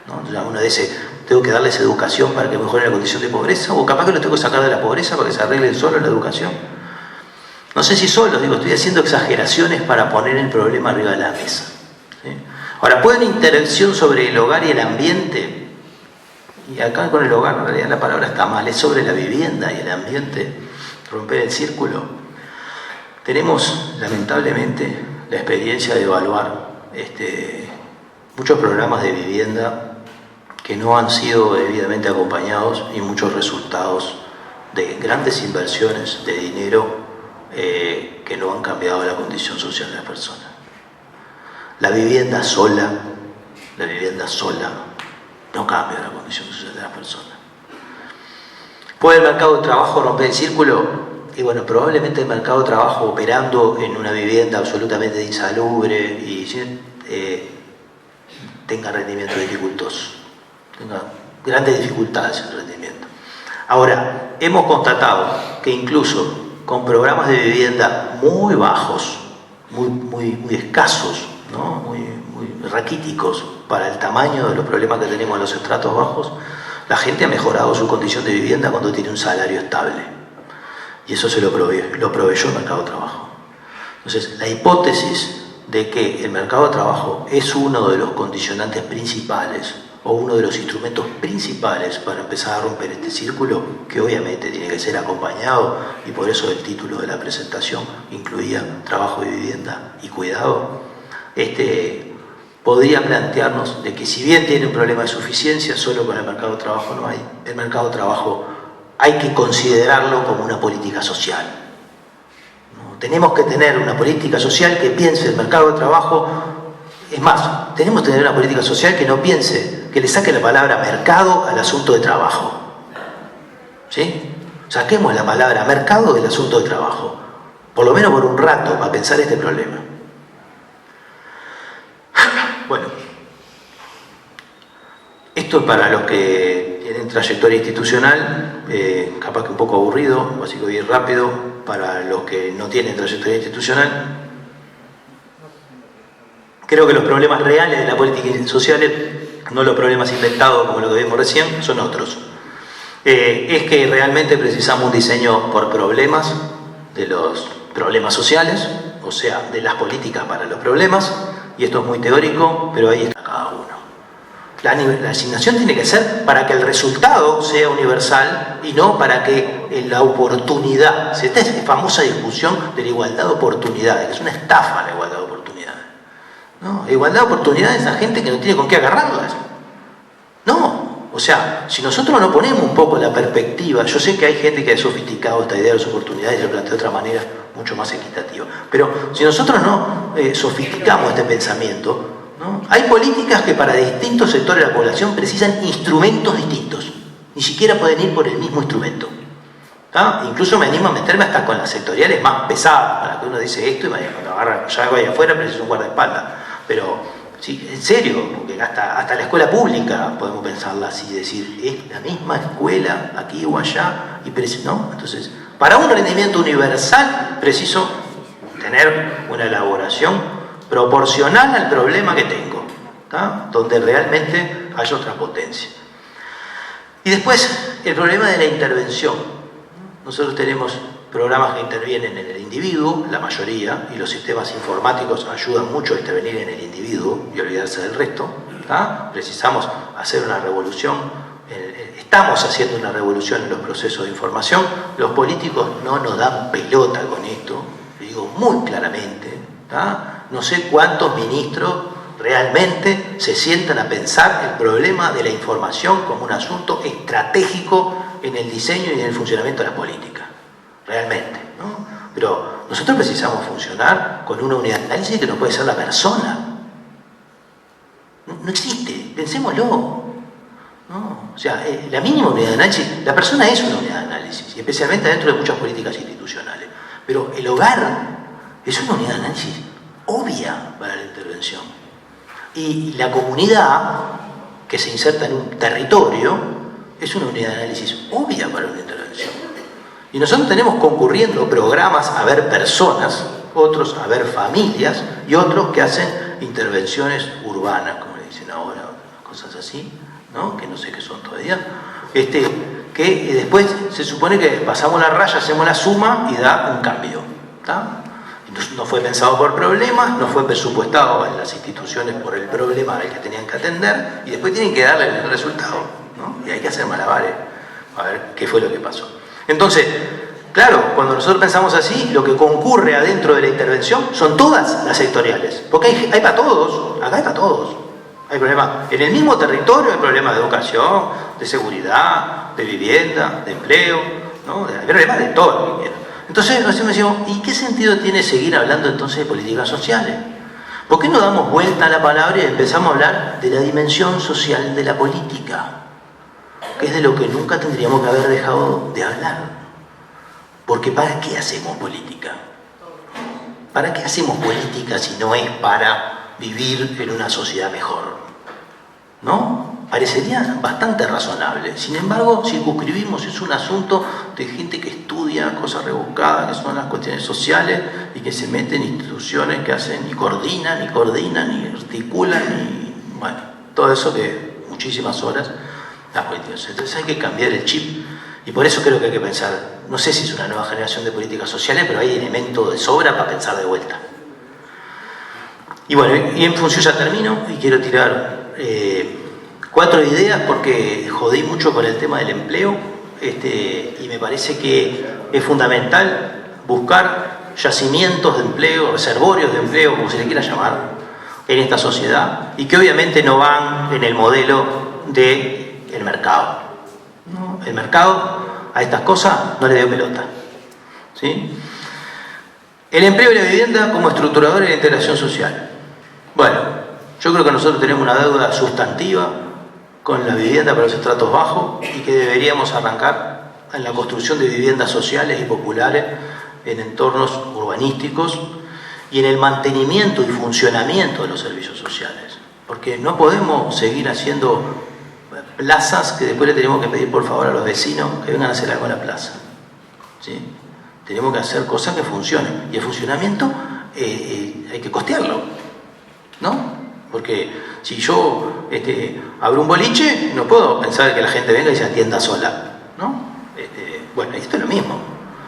¿no? Entonces uno dice, tengo que darles educación para que mejoren la condición de pobreza, o capaz que los tengo que sacar de la pobreza para que se arreglen solo la educación. No sé si solos, estoy haciendo exageraciones para poner el problema arriba de la mesa, ¿sí? Ahora, ¿puede una interacción sobre el hogar y el ambiente? Y acá con el hogar, en realidad la palabra está mal, es sobre la vivienda y el ambiente, romper el círculo. Tenemos, lamentablemente, la experiencia de evaluar muchos programas de vivienda que no han sido debidamente acompañados y muchos resultados de grandes inversiones de dinero que no han cambiado la condición social de las personas. La vivienda sola no cambia la condición social de las personas. ¿Puede el mercado de trabajo romper el círculo? Y bueno, probablemente el mercado de trabajo operando en una vivienda absolutamente insalubre y tenga rendimiento dificultoso, tenga grandes dificultades en rendimiento. Ahora, hemos constatado que incluso con programas de vivienda muy bajos, muy escasos, ¿no? muy raquíticos para el tamaño de los problemas que tenemos en los estratos bajos, la gente ha mejorado su condición de vivienda cuando tiene un salario estable. Y eso se lo proveyó el mercado de trabajo. Entonces, la hipótesis de que el mercado de trabajo es uno de los condicionantes principales o uno de los instrumentos principales para empezar a romper este círculo, que obviamente tiene que ser acompañado, y por eso el título de la presentación incluía trabajo y vivienda y cuidado, podría plantearnos de que si bien tiene un problema de suficiencia, solo con el mercado de trabajo no hay. El mercado de trabajo hay que considerarlo como una política social, ¿no? Tenemos que tener una política social que piense el mercado de trabajo. Es más, tenemos que tener una política social que no piense, que le saque la palabra mercado al asunto de trabajo, ¿sí? Saquemos la palabra mercado del asunto de trabajo, por lo menos por un rato, para pensar este problema. Bueno, esto es para los que tienen trayectoria institucional, capaz que un poco aburrido, así que voy a ir rápido. Para los que no tienen trayectoria institucional, creo que los problemas reales de la política social, no los problemas inventados como lo que vimos recién, son otros. es que realmente precisamos un diseño por problemas, de los problemas sociales, o sea, de las políticas para los problemas, y esto es muy teórico, pero ahí está cada uno. La asignación tiene que ser para que el resultado sea universal y no para que la oportunidad, esta es la famosa discusión de la igualdad de oportunidades, que es una estafa la igualdad de oportunidades. ¿No? La igualdad de oportunidades es a gente que no tiene con qué agarrarlas. No, o sea, si nosotros no ponemos un poco la perspectiva, yo sé que hay gente que ha sofisticado esta idea de las oportunidades y lo plantea de otra manera mucho más equitativa, pero si nosotros no sofisticamos este pensamiento, ¿no? Hay políticas que para distintos sectores de la población precisan instrumentos distintos, ni siquiera pueden ir por el mismo instrumento. ¿Tá? Incluso me animo a meterme hasta con las sectoriales más pesadas, para que uno dice esto y cuando agarra, ya voy afuera preciso un guardaespaldas, pero sí, en serio, porque hasta la escuela pública podemos pensarla así, decir, es la misma escuela aquí o allá, y ¿no? Entonces, para un rendimiento universal preciso tener una elaboración proporcional al problema que tengo, ¿tá? Donde realmente haya otra potencia. Y después, el problema de la intervención. Nosotros tenemos programas que intervienen en el individuo, la mayoría, y los sistemas informáticos ayudan mucho a intervenir en el individuo y olvidarse del resto, ¿tá? Precisamos hacer una revolución, estamos haciendo una revolución en los procesos de información. Los políticos no nos dan pelota con esto, lo digo muy claramente, ¿tá? No sé cuántos ministros realmente se sientan a pensar el problema de la información como un asunto estratégico en el diseño y en el funcionamiento de la política. Realmente, ¿no? Pero nosotros precisamos funcionar con una unidad de análisis que no puede ser la persona. No existe, pensémoslo. ¿No? O sea, la mínima unidad de análisis, la persona es una unidad de análisis, y especialmente dentro de muchas políticas institucionales. Pero el hogar es una unidad de análisis obvia para la intervención. Y la comunidad que se inserta en un territorio es una unidad de análisis obvia para una intervención. Y nosotros tenemos concurriendo programas a ver personas, otros a ver familias y otros que hacen intervenciones urbanas, como le dicen ahora, cosas así, ¿no? Que no sé qué son todavía, que después se supone que pasamos la raya, hacemos la suma y da un cambio, ¿tá? No fue pensado por problemas, no fue presupuestado en las instituciones por el problema al que tenían que atender, y después tienen que darle el resultado, ¿no? Y hay que hacer malabares a ver qué fue lo que pasó. Entonces, claro, cuando nosotros pensamos así, lo que concurre adentro de la intervención son todas las sectoriales, porque hay para todos, acá hay para todos. Hay problemas en el mismo territorio, hay problemas de educación, de seguridad, de vivienda, de empleo, ¿no? Hay problemas de todo lo que quieran. Entonces nosotros decimos, ¿y qué sentido tiene seguir hablando entonces de políticas sociales? ¿Por qué no damos vuelta a la palabra y empezamos a hablar de la dimensión social de la política? Que es de lo que nunca tendríamos que haber dejado de hablar. Porque ¿para qué hacemos política? ¿Para qué hacemos política si no es para vivir en una sociedad mejor? ¿No? Parecería bastante razonable. Sin embargo, circunscribimos, es un asunto de gente que estudia cosas rebuscadas, que son las cuestiones sociales, y que se meten en instituciones que hacen ni coordinan, ni articulan, ni bueno, todo eso que muchísimas horas las políticas. Entonces hay que cambiar el chip, y por eso creo que hay que pensar, no sé si es una nueva generación de políticas sociales, pero hay elementos de sobra para pensar de vuelta. Y bueno, y en función ya termino, y quiero tirar 4 ideas porque jodí mucho con el tema del empleo, y me parece que es fundamental buscar yacimientos de empleo, reservorios de empleo, como se le quiera llamar, en esta sociedad, y que obviamente no van en el modelo del mercado, ¿no? El mercado a estas cosas no le dio pelota, ¿sí? El empleo y la vivienda como estructuradores de la integración social. Bueno, yo creo que nosotros tenemos una deuda sustantiva con la vivienda para los estratos bajos, y que deberíamos arrancar en la construcción de viviendas sociales y populares en entornos urbanísticos, y en el mantenimiento y funcionamiento de los servicios sociales. Porque no podemos seguir haciendo plazas que después le tenemos que pedir por favor a los vecinos que vengan a hacer algo en la plaza, ¿sí? Tenemos que hacer cosas que funcionen, y el funcionamiento hay que costearlo, ¿no? Porque si yo abro un boliche, no puedo pensar que la gente venga y se atienda sola, ¿no? Bueno, esto es lo mismo.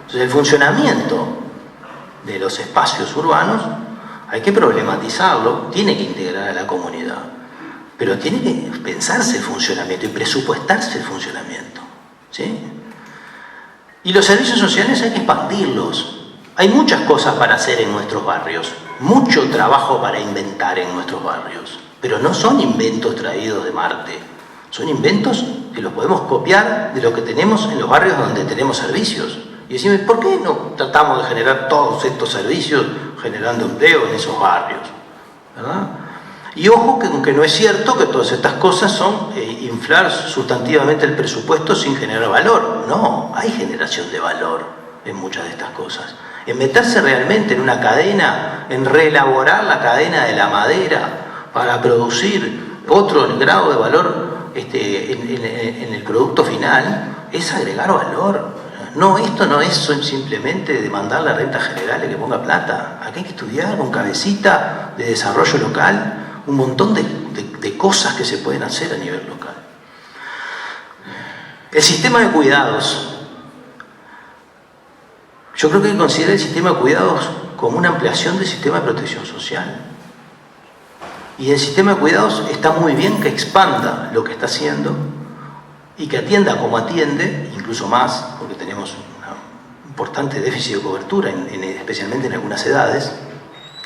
Entonces, el funcionamiento de los espacios urbanos hay que problematizarlo, tiene que integrar a la comunidad, pero tiene que pensarse el funcionamiento y presupuestarse el funcionamiento, ¿sí? Y los servicios sociales hay que expandirlos. Hay muchas cosas para hacer en nuestros barrios, mucho trabajo para inventar en nuestros barrios, pero no son inventos traídos de Marte, son inventos que los podemos copiar de lo que tenemos en los barrios donde tenemos servicios. Y decimos, ¿por qué no tratamos de generar todos estos servicios generando empleo en esos barrios? ¿Verdad? Y ojo que aunque no es cierto que todas estas cosas son inflar sustantivamente el presupuesto sin generar valor. No, hay generación de valor en muchas de estas cosas. En meterse realmente en una cadena, en reelaborar la cadena de la madera para producir otro grado de valor en el producto final, es agregar valor. No, esto no es simplemente demandar la renta general y que ponga plata. Aquí hay que estudiar con cabecita de desarrollo local un montón de cosas que se pueden hacer a nivel local. El sistema de cuidados. Yo creo que hay que considerar el sistema de cuidados como una ampliación del sistema de protección social. Y el sistema de cuidados está muy bien que expanda lo que está haciendo y que atienda como atiende, incluso más, porque tenemos un importante déficit de cobertura, especialmente en algunas edades,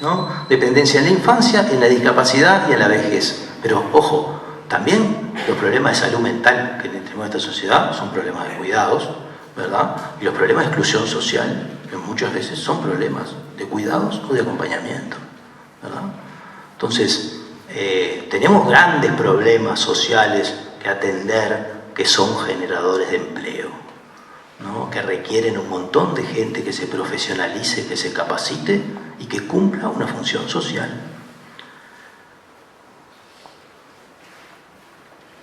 ¿no? Dependencia en la infancia, en la discapacidad y en la vejez. Pero, ojo, también los problemas de salud mental que tenemos en esta sociedad son problemas de cuidados, ¿verdad? Y los problemas de exclusión social, que muchas veces son problemas de cuidados o de acompañamiento, ¿verdad? Entonces, tenemos grandes problemas sociales que atender, que son generadores de empleo, ¿no? Que requieren un montón de gente que se profesionalice, que se capacite y que cumpla una función social.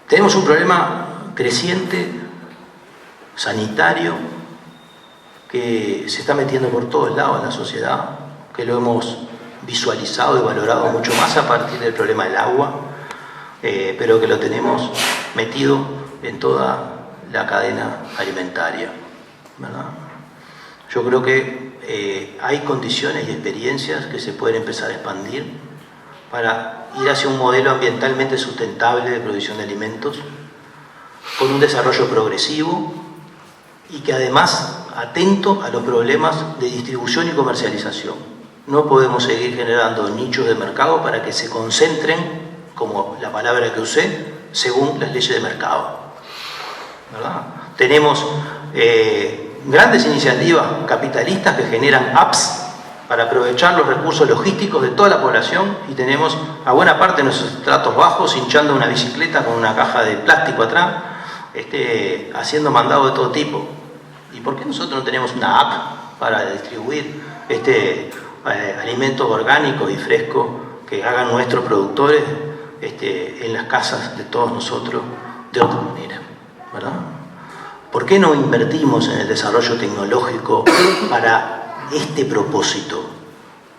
Tenemos un problema creciente sanitario que se está metiendo por todos lados en la sociedad, que lo hemos visualizado y valorado mucho más a partir del problema del agua, pero que lo tenemos metido en toda la cadena alimentaria, ¿verdad? Yo creo que hay condiciones y experiencias que se pueden empezar a expandir para ir hacia un modelo ambientalmente sustentable de producción de alimentos, con un desarrollo progresivo y que además atento a los problemas de distribución y comercialización. No podemos seguir generando nichos de mercado para que se concentren, como la palabra que usé, según las leyes de mercado, ¿verdad? Tenemos grandes iniciativas capitalistas que generan apps para aprovechar los recursos logísticos de toda la población y tenemos a buena parte de nuestros estratos bajos hinchando una bicicleta con una caja de plástico atrás, haciendo mandado de todo tipo. ¿Y por qué nosotros no tenemos una app para distribuir alimentos orgánicos y frescos que hagan nuestros productores en las casas de todos nosotros de otra manera, ¿verdad? ¿Por qué no invertimos en el desarrollo tecnológico para este propósito?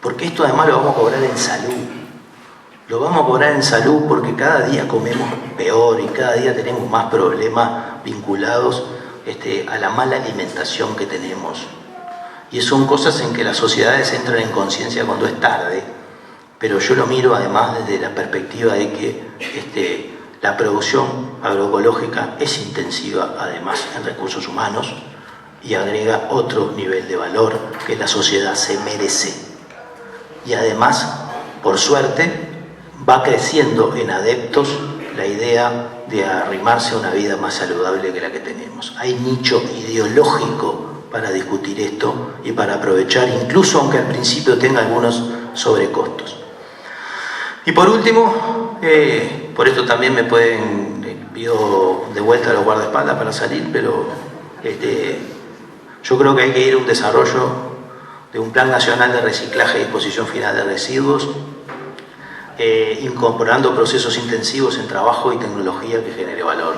Porque esto además lo vamos a cobrar en salud. Lo vamos a cobrar en salud porque cada día comemos peor y cada día tenemos más problemas vinculados a la mala alimentación que tenemos. Y son cosas en que las sociedades entran en conciencia cuando es tarde, pero yo lo miro además desde la perspectiva de que la producción agroecológica es intensiva además en recursos humanos y agrega otro nivel de valor que la sociedad se merece. Y además, por suerte, va creciendo en adeptos la idea de arrimarse a una vida más saludable que la que tenemos. Hay nicho ideológico para discutir esto y para aprovechar, incluso aunque al principio tenga algunos sobrecostos. Y por último, por esto también me pido de vuelta a los guardaespaldas para salir, pero yo creo que hay que ir a un desarrollo de un plan nacional de reciclaje y disposición final de residuos, incorporando procesos intensivos en trabajo y tecnología que genere valor.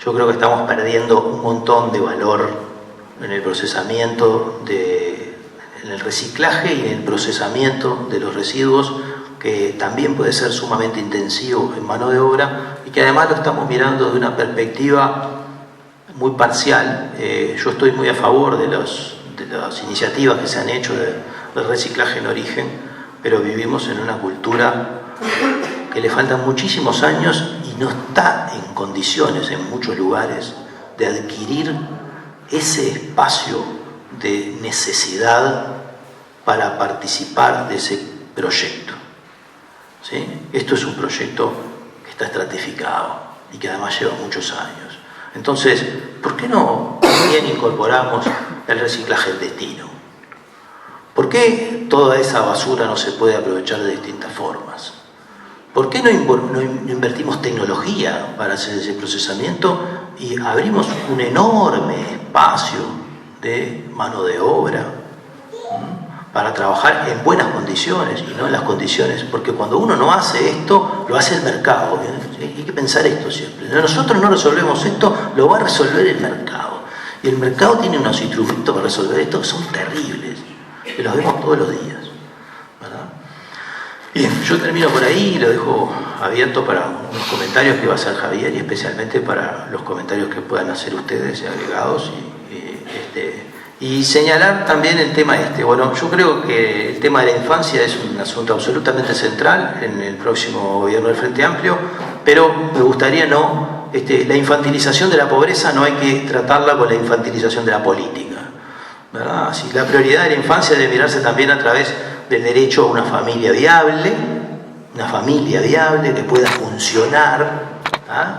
Yo creo que estamos perdiendo un montón de valor en el procesamiento, en el reciclaje y en el procesamiento de los residuos, que también puede ser sumamente intensivo en mano de obra y que además lo estamos mirando de una perspectiva muy parcial. Yo estoy muy a favor de las iniciativas que se han hecho de reciclaje en origen, pero vivimos en una cultura que le faltan muchísimos años y no está en condiciones en muchos lugares de adquirir ese espacio de necesidad para participar de ese proyecto. ¿Sí? Esto es un proyecto que está estratificado y que además lleva muchos años. Entonces, ¿por qué no también incorporamos el reciclaje del destino? ¿Por qué toda esa basura no se puede aprovechar de distintas formas? ¿Por qué no invertimos tecnología para hacer ese procesamiento y abrimos un enorme espacio de mano de obra para trabajar en buenas condiciones y no en las condiciones? Porque cuando uno no hace esto, lo hace el mercado. ¿Sí? Hay que pensar esto siempre. Nosotros no resolvemos esto, lo va a resolver el mercado. Y el mercado tiene unos instrumentos para resolver esto que son terribles, que los vemos todos los días. ¿Verdad? Bien, yo termino por ahí y lo dejo abierto para unos comentarios que va a hacer Javier y especialmente para los comentarios que puedan hacer ustedes agregados y señalar también el tema Bueno, yo creo que el tema de la infancia es un asunto absolutamente central en el próximo gobierno del Frente Amplio, pero me gustaría la infantilización de la pobreza no hay que tratarla con la infantilización de la política, ¿verdad? Así, la prioridad de la infancia debe mirarse también a través del derecho a una familia viable que pueda funcionar,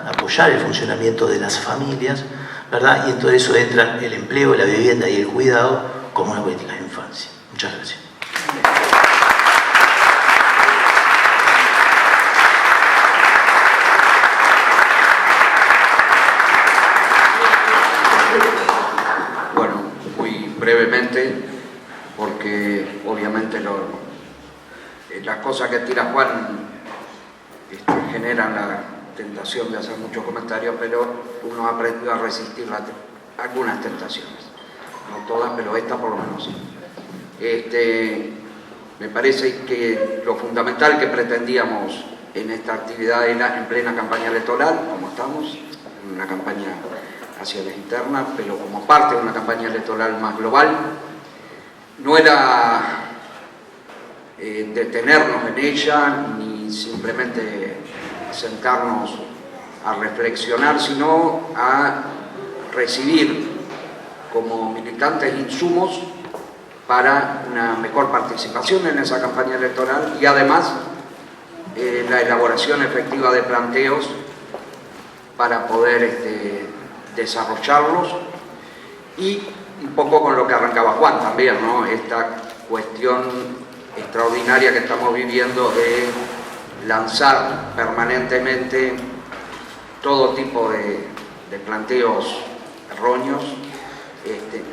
apoyar el funcionamiento de las familias, ¿verdad? Y en todo eso entran el empleo, la vivienda y el cuidado como una política de infancia. Muchas gracias. Bueno, muy brevemente, porque obviamente las cosas que tira Juan generan la tentación de hacer muchos comentarios, pero uno ha aprendido a resistir algunas tentaciones, no todas, pero esta por lo menos sí. Me parece que lo fundamental que pretendíamos en esta actividad era en plena campaña electoral, como estamos, en una campaña hacia la interna, pero como parte de una campaña electoral más global, no era detenernos en ella ni simplemente sentarnos a reflexionar, sino a recibir como militantes insumos para una mejor participación en esa campaña electoral y además la elaboración efectiva de planteos para poder desarrollarlos y un poco con lo que arrancaba Juan también, ¿no? Esta cuestión extraordinaria que estamos viviendo de lanzar permanentemente todo tipo de planteos erróneos,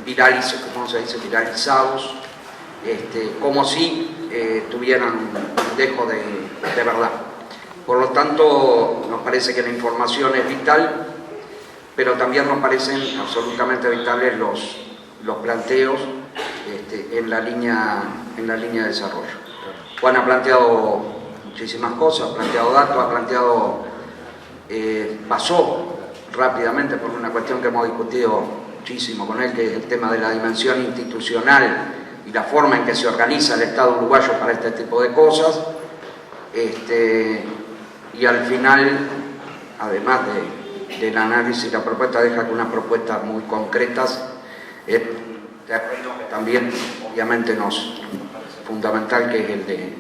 viralizados, como si tuvieran un dejo de verdad. Por lo tanto, nos parece que la información es vital, pero también nos parecen absolutamente vitales los planteos en la línea de desarrollo. Juan ha planteado muchísimas cosas, ha planteado datos, pasó rápidamente por una cuestión que hemos discutido muchísimo con él, que es el tema de la dimensión institucional y la forma en que se organiza el Estado uruguayo para este tipo de cosas, y al final, además del análisis y la propuesta, deja algunas propuestas muy concretas, también obviamente fundamental, que es el de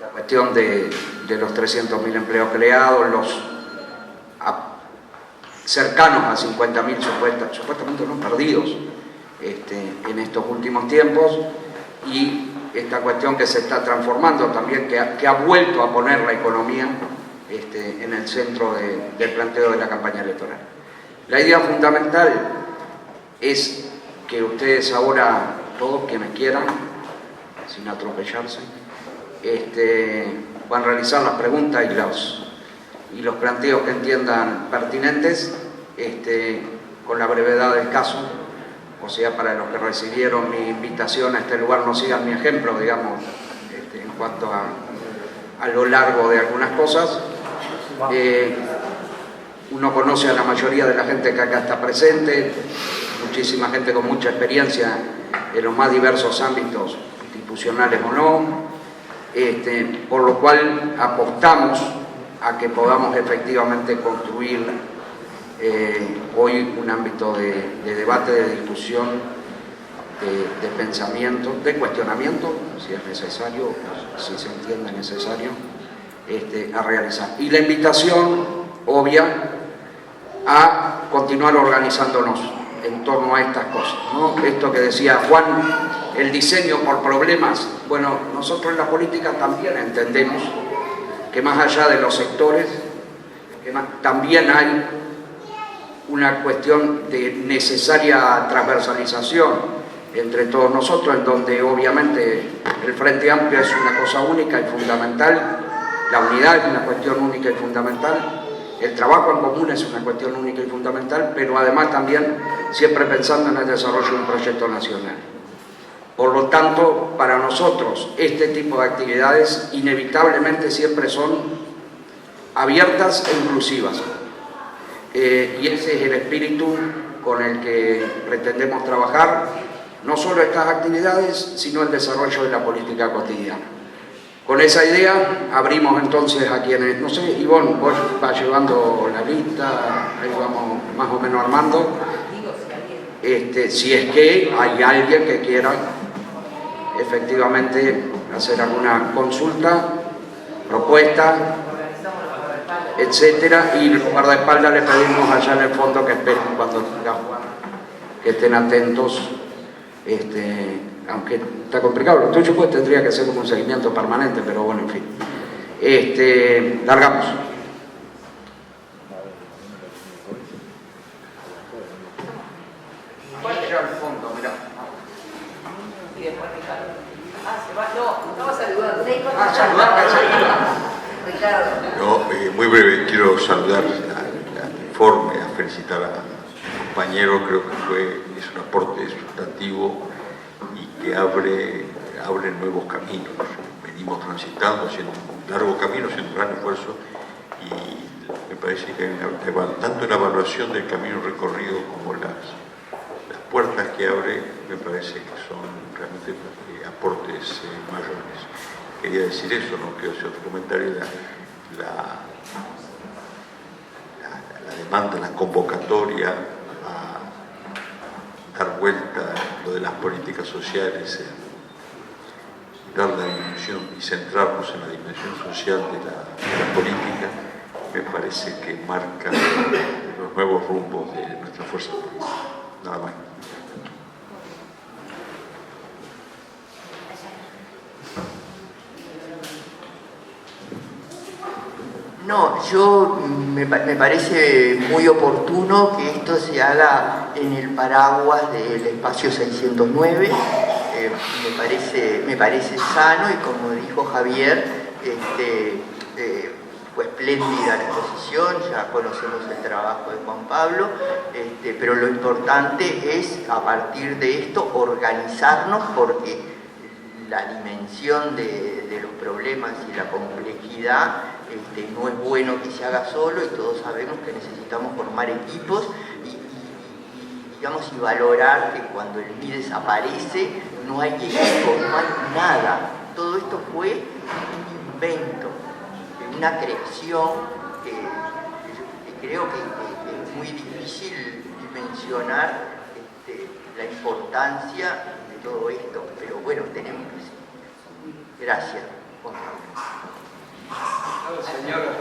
la cuestión de los 300.000 empleos creados, cercanos a 50.000 supuestamente no perdidos en estos últimos tiempos, y esta cuestión que se está transformando también, que ha vuelto a poner la economía en el centro del planteo de la campaña electoral. La idea fundamental es que ustedes ahora, todos quienes quieran, sin atropellarse, van a realizar las preguntas y los planteos que entiendan pertinentes, con la brevedad del caso. O sea, para los que recibieron mi invitación a este lugar, no sigan mi ejemplo, digamos, en cuanto a lo largo de algunas cosas. uno conoce a la mayoría de la gente que acá está presente, muchísima gente con mucha experiencia en los más diversos ámbitos institucionales o no, por lo cual apostamos a que podamos efectivamente construir hoy un ámbito de debate, de discusión, de pensamiento, de cuestionamiento, si es necesario, si se entiende necesario, a realizar. Y la invitación obvia a continuar organizándonos en torno a estas cosas, ¿no? Esto que decía Juan, el diseño por problemas. Bueno, nosotros en la política también entendemos que más allá de los sectores, también hay una cuestión de necesaria transversalización entre todos nosotros, en donde obviamente el Frente Amplio es una cosa única y fundamental, la unidad es una cuestión única y fundamental, el trabajo en común es una cuestión única y fundamental, pero además también siempre pensando en el desarrollo de un proyecto nacional. Por lo tanto, para nosotros este tipo de actividades inevitablemente siempre son abiertas e inclusivas. Y ese es el espíritu con el que pretendemos trabajar, no solo estas actividades, sino el desarrollo de la política cotidiana. Con esa idea abrimos entonces a quienes, no sé, Ivonne, vos vas llevando la lista, ahí vamos más o menos armando, si es que hay alguien que quiera efectivamente hacer alguna consulta, propuesta, etcétera, y los guardaespaldas les pedimos allá en el fondo que esperen cuando diga Juan, que estén atentos, aunque está complicado, lo tuyo pues tendría que ser como un seguimiento permanente, pero bueno, en fin. Largamos. Allá al fondo, mirá. Y después Ricardo. Se va, no, estaba saludando. Ricardo. No, muy breve, quiero saludar al informe, a felicitar al compañero, creo que es un aporte sustantivo y que abre nuevos caminos. Venimos transitando, haciendo un largo camino, haciendo un gran esfuerzo, y me parece que hay tanto en la evaluación del camino recorrido como las puertas que abre, me parece que son realmente aportes mayores. Quería decir eso, no quiero hacer otro comentario. La demanda, la convocatoria a dar vuelta a lo de las políticas sociales, dar la dimensión y centrarnos en la dimensión social de la política, me parece que marca los nuevos rumbos de nuestra fuerza política. Nada más. No, me parece muy oportuno que esto se haga en el paraguas del espacio 609, me parece sano, y como dijo Javier, fue espléndida la exposición, ya conocemos el trabajo de Juan Pablo, pero lo importante es a partir de esto organizarnos, porque la dimensión de los problemas y la complejidad no es bueno que se haga solo, y todos sabemos que necesitamos formar equipos y valorar que cuando el MI desaparece no hay equipo, no hay nada. Todo esto fue un invento, una creación que creo que es muy difícil dimensionar la importancia de todo esto, pero bueno, tenemos que seguir. Gracias, Juan Pablo. Señora.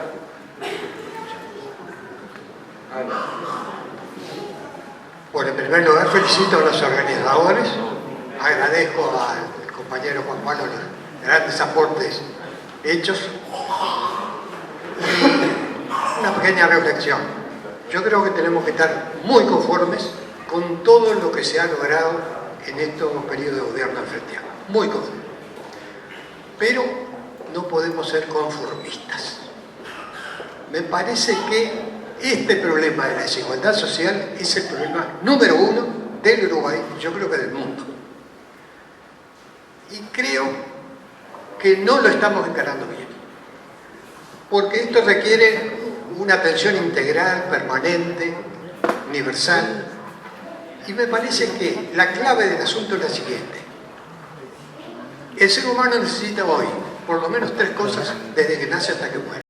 Bueno, en primer lugar felicito a los organizadores, agradezco al compañero Juan Pablo los grandes aportes hechos. Una pequeña reflexión. Yo creo que tenemos que estar muy conformes con todo lo que se ha logrado en estos periodos de gobierno del Frente Amplio. Muy conformes. Pero no podemos ser conformistas. Me parece que este problema de la desigualdad social es el problema número 1 del Uruguay, yo creo que del mundo. Y creo que no lo estamos encarando bien, porque esto requiere una atención integral, permanente, universal. Y me parece que la clave del asunto es la siguiente. El ser humano necesita hoy por lo menos 3 cosas desde que nace hasta que muere.